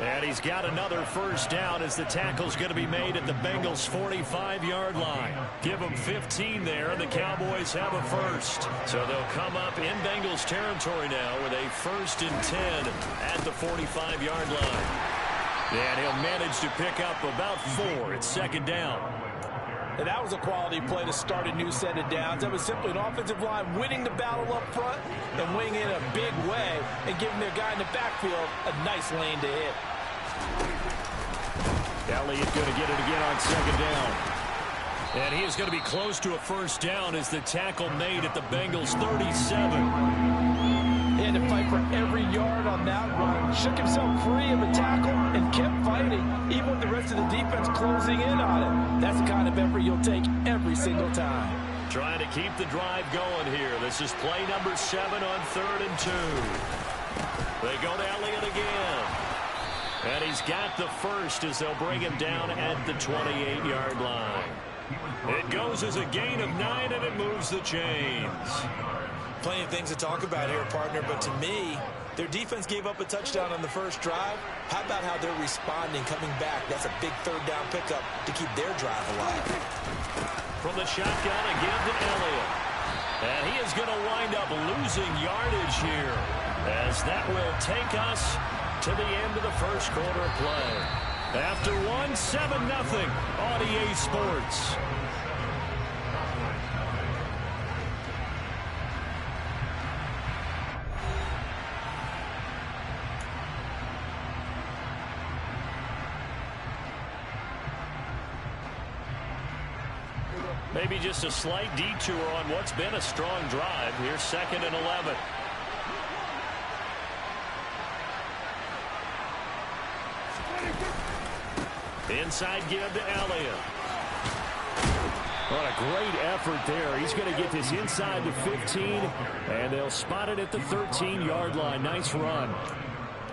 And he's got another 1st down as the tackle's going to be made at the Bengals' 45-yard line. Give them 15 there, and the Cowboys have a 1st. So they'll come up in Bengals territory now with a 1st and 10 at the 45-yard line. And he'll manage to pick up about 4 at 2nd down. And that was a quality play to start a new set of downs. That was simply an offensive line winning the battle up front and winning in a big way and giving their guy in the backfield a nice lane to hit. Elliott going to get it again on 2nd down. And he is going to be close to a 1st down as the tackle made at the Bengals' 37. He had to fight for every yard on that run. Shook himself free of a tackle and kept fighting, even with the rest of the defense closing in on him. That's the kind of effort you'll take every single time. Trying to keep the drive going here. This is play number 7 on 3rd and 2. They go to Elliott again. And he's got the 1st as they'll bring him down at the 28-yard line. It goes as a gain of 9, and it moves the chains. Plenty of things to talk about here, partner, but to me, their defense gave up a touchdown on the 1st drive. How about how they're responding, coming back? That's a big 3rd down pickup to keep their drive alive. From the shotgun again to Elliott. And he is going to wind up losing yardage here, as that will take us to the end of the 1st quarter of play. After 7-0 on EA Sports. Maybe just a slight detour on what's been a strong drive. Here's 2nd and 11. Inside give to Elliott. What a great effort there. He's going to get this inside the 15, and they'll spot it at the 13-yard line. Nice run.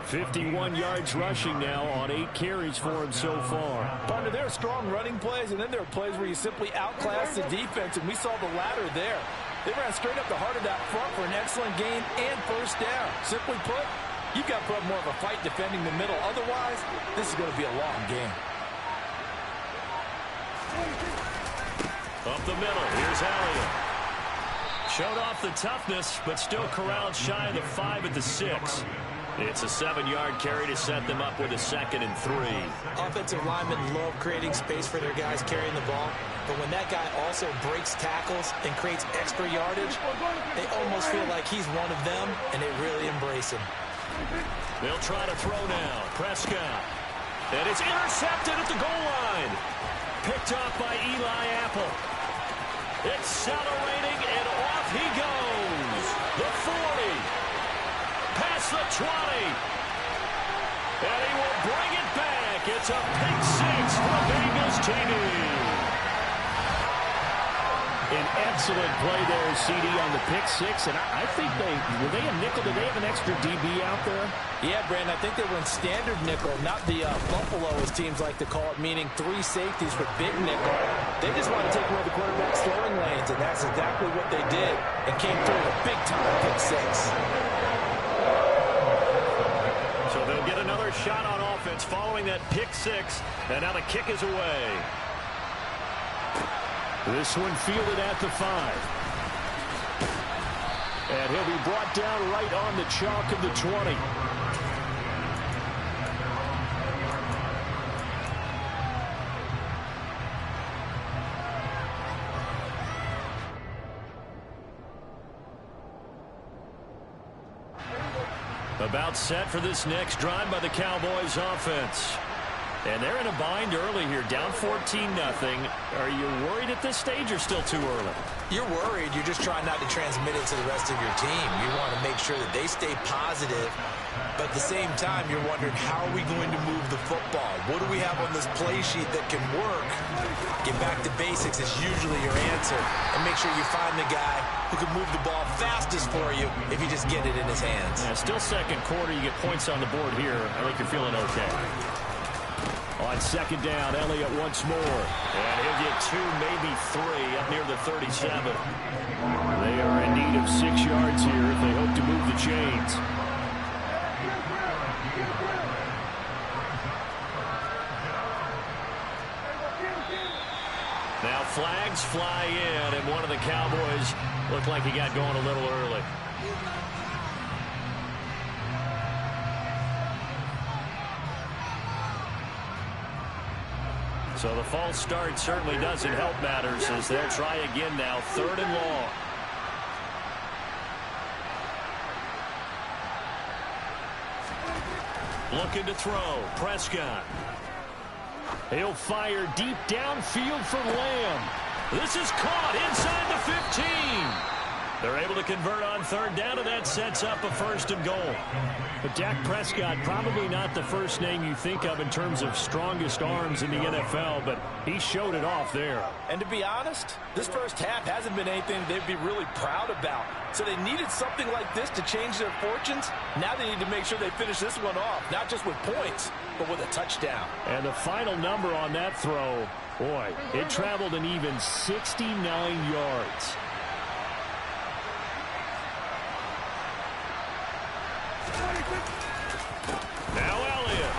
51 yards rushing now on 8 carries for him so far. Partner, there are strong running plays, and then there are plays where you simply outclass the defense, and we saw the latter there. They ran straight up the heart of that front for an excellent gain and 1st down. Simply put, you've got to put up more of a fight defending the middle. Otherwise, this is going to be a long game. Up the middle, here's Elliott. Showed off the toughness, but still corralled shy of the 5 at the 6. It's a 7-yard carry to set them up with a 2nd and 3. Offensive linemen love creating space for their guys carrying the ball, but when that guy also breaks tackles and creates extra yardage, they almost feel like he's one of them, and they really embrace him. They'll try to throw now. Prescott. And it's intercepted at the goal line. Picked off by Eli Apple. Accelerating, and off he goes. The 40. Past the 20. And he will bring it back. It's a pick 6 for Bengals TV. An excellent play there, CD, on the pick 6. And I think were they a nickel? Did they have an extra DB out there? Yeah, Brandon, I think they went standard nickel, not the Buffalo, as teams like to call it, meaning 3 safeties for big nickel. They just want to take away the quarterback's throwing lanes, and that's exactly what they did, and came through a big-time pick 6. So they'll get another shot on offense following that pick 6, and now the kick is away. This one fielded at the 5. And he'll be brought down right on the chalk of the 20. About set for this next drive by the Cowboys offense. And they're in a bind early here, down 14-0. Are you worried at this stage or still too early? You're worried. You're just trying not to transmit it to the rest of your team. You want to make sure that they stay positive. But at the same time, you're wondering, how are we going to move the football? What do we have on this play sheet that can work? Get back to basics is usually your answer. And make sure you find the guy who can move the ball fastest for you if you just get it in his hands. Yeah, still second quarter. You get points on the board here. I think you're feeling okay. On second down, Elliott once more. And he'll get 2, maybe 3 up near the 37. They are in need of 6 yards here if they hope to move the chains. Now flags fly in, and one of the Cowboys looked like he got going a little early. So the false start certainly doesn't help matters as they'll try again now, 3rd and long. Looking to throw, Prescott. He'll fire deep downfield for Lamb. This is caught inside the 15. They're able to convert on 3rd down, and that sets up a 1st and goal. But Dak Prescott, probably not the first name you think of in terms of strongest arms in the NFL, but he showed it off there. And to be honest, this first half hasn't been anything they'd be really proud about. So they needed something like this to change their fortunes. Now they need to make sure they finish this one off, not just with points, but with a touchdown. And the final number on that throw, boy, it traveled an even 69 yards. Now Elliott.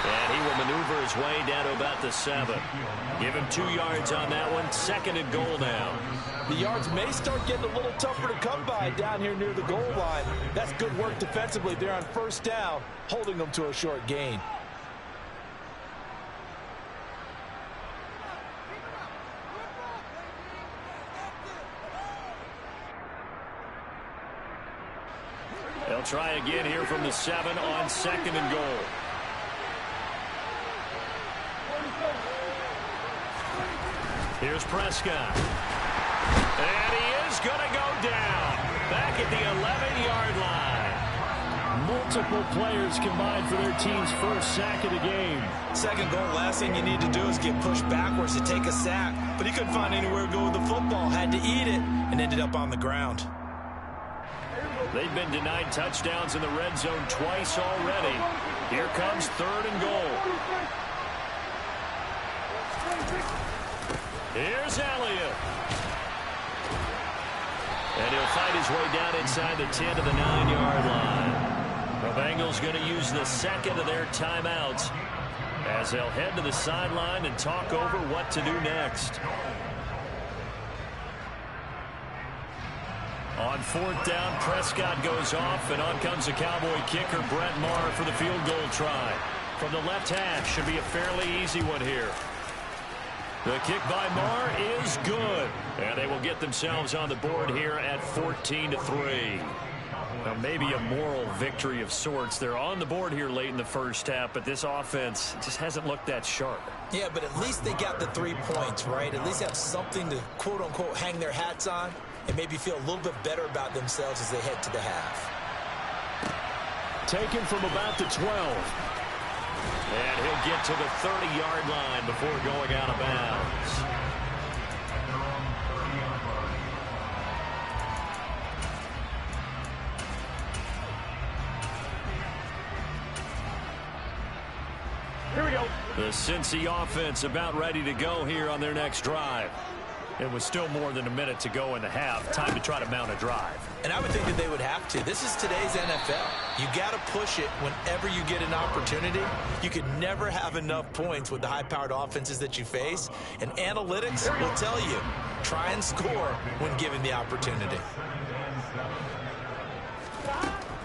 And he will maneuver his way down to about the 7. Give him 2 yards on that one. 2nd and goal now. The yards may start getting a little tougher to come by down here near the goal line. That's good work defensively there on 1st down, holding them to a short gain. They'll try again here from the 7 on 2nd and goal. Here's Prescott. And he is going to go down. Back at the 11-yard line. Multiple players combined for their team's first sack of the game. 2nd goal, last thing you need to do is get pushed backwards to take a sack. But he couldn't find anywhere to go with the football. Had to eat it and ended up on the ground. They've been denied touchdowns in the red zone twice already. Here comes 3rd and goal. Here's Elliott. And he'll fight his way down inside the 10 to the 9-yard line. The Bengals going to use the 2nd of their timeouts as they'll head to the sideline and talk over what to do next. On fourth down, Prescott goes off, and on comes the Cowboy kicker, Brett Maher, for the field goal try. From the left hash, should be a fairly easy one here. The kick by Maher is good, and they will get themselves on the board here at 14-3. Now, maybe a moral victory of sorts. They're on the board here late in the first half, but this offense just hasn't looked that sharp. Yeah, but at least they got the 3 points, right? At least have something to, quote-unquote, hang their hats on and maybe feel a little bit better about themselves as they head to the half. Taken from about the 12. And he'll get to the 30-yard line before going out of bounds. Here we go. The Cincy offense about ready to go here on their next drive. It was still more than a minute to go in the half. Time to try to mount a drive. And I would think that they would have to. This is today's NFL. You got to push it whenever you get an opportunity. You can never have enough points with the high-powered offenses that you face. And analytics will tell you, try and score when given the opportunity.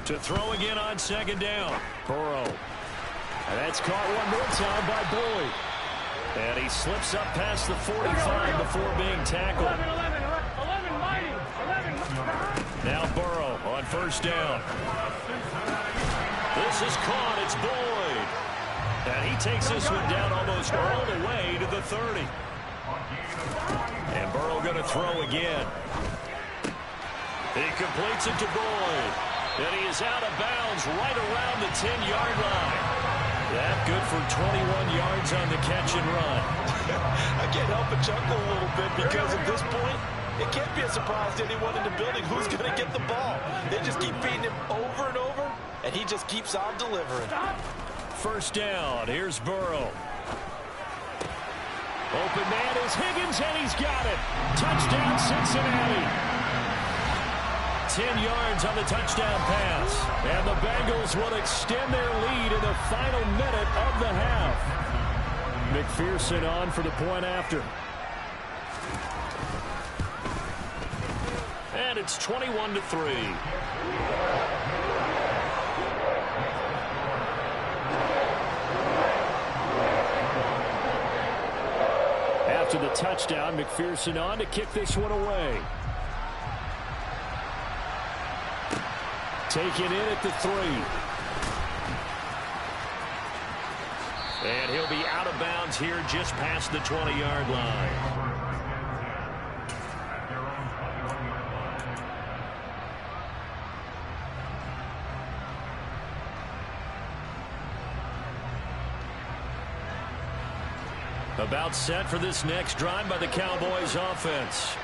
To throw again on second down. Burrow. And that's caught one more time by Boyd. And he slips up past the 45 before being tackled. 11, mighty. 11. Now Burrow on first down. This is caught. It's Boyd. And he takes this one down almost all the way to the 30. And Burrow going to throw again. He completes it to Boyd. And he is out of bounds right around the 10-yard line. That good for 21 yards on the catch and run. I can't help but chuckle a little bit because at this point, it can't be a surprise to anyone in the building who's going to get the ball. They just keep feeding him over and over, and he just keeps on delivering. First down. Here's Burrow. Open man is Higgins, and he's got it. Touchdown, Cincinnati. 10 yards on the touchdown pass. And the Bengals will extend their lead in the final minute of the half. McPherson on for the point after. And it's 21-3. After the touchdown, McPherson on to kick this one away. Taken in at the 3. And he'll be out of bounds here just past the 20-yard line. About set for this next drive by the Cowboys offense.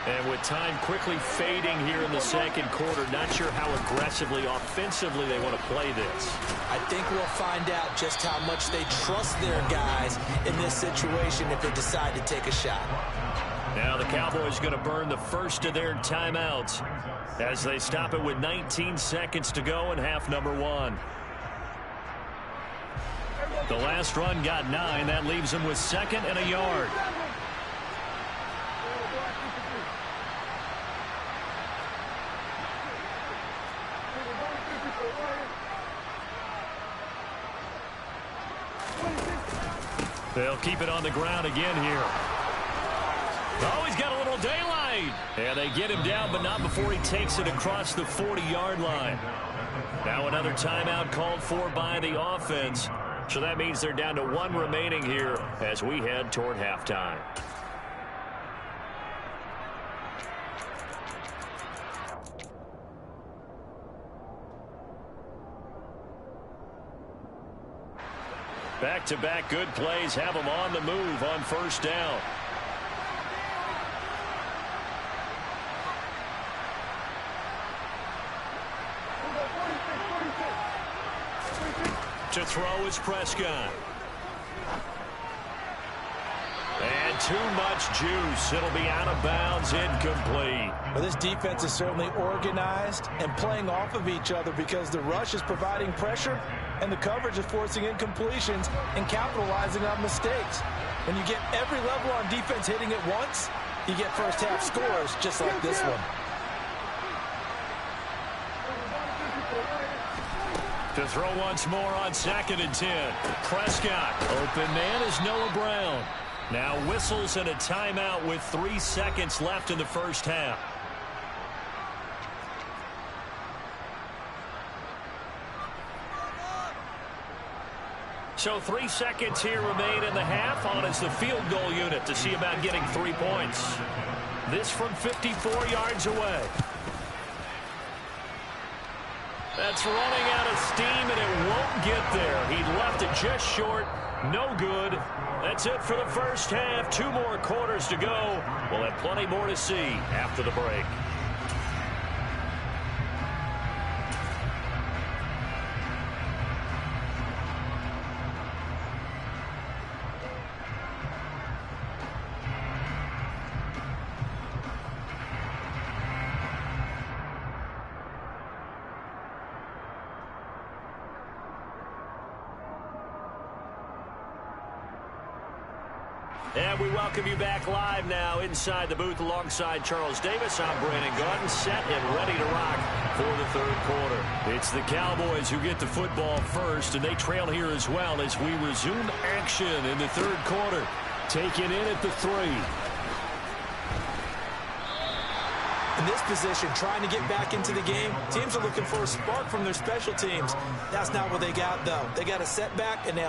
And with time quickly fading here in the second quarter, not sure how aggressively, offensively they want to play this. I think we'll find out just how much they trust their guys in this situation if they decide to take a shot. Now the Cowboys going to burn the first of their timeouts as they stop it with 19 seconds to go in half number 1. The last run got 9. That leaves them with 2nd and a yard. They'll keep it on the ground again here. Oh, he's got a little daylight. And they get him down, but not before he takes it across the 40-yard line. Now another timeout called for by the offense. So that means they're down to 1 remaining here as we head toward halftime. Back-to-back good plays have them on the move on first down. To throw is Prescott. And too much juice. It'll be out of bounds, incomplete. Well, this defense is certainly organized and playing off of each other because the rush is providing pressure and the coverage is forcing incompletions and capitalizing on mistakes. When you get every level on defense hitting it once, you get first half scores just like this one. To throw once more on 2nd and 10. Prescott. Open man is Noah Brown. Now whistles and a timeout with 3 seconds left in the first half. So 3 seconds here remain in the half. On is the field goal unit to see about getting 3 points. This from 54 yards away. That's running out of steam, and it won't get there. He left it just short. No good. That's it for the first half. 2 more quarters to go. We'll have plenty more to see after the break. And we welcome you back live now inside the booth alongside Charles Davis. I'm Brandon Garden, set and ready to rock for the third quarter. It's the Cowboys who get the football first, and they trail here as well as we resume action in the third quarter. Taken in at the 3. In this position, trying to get back into the game, teams are looking for a spark from their special teams. That's not what they got, though. They got a setback, and they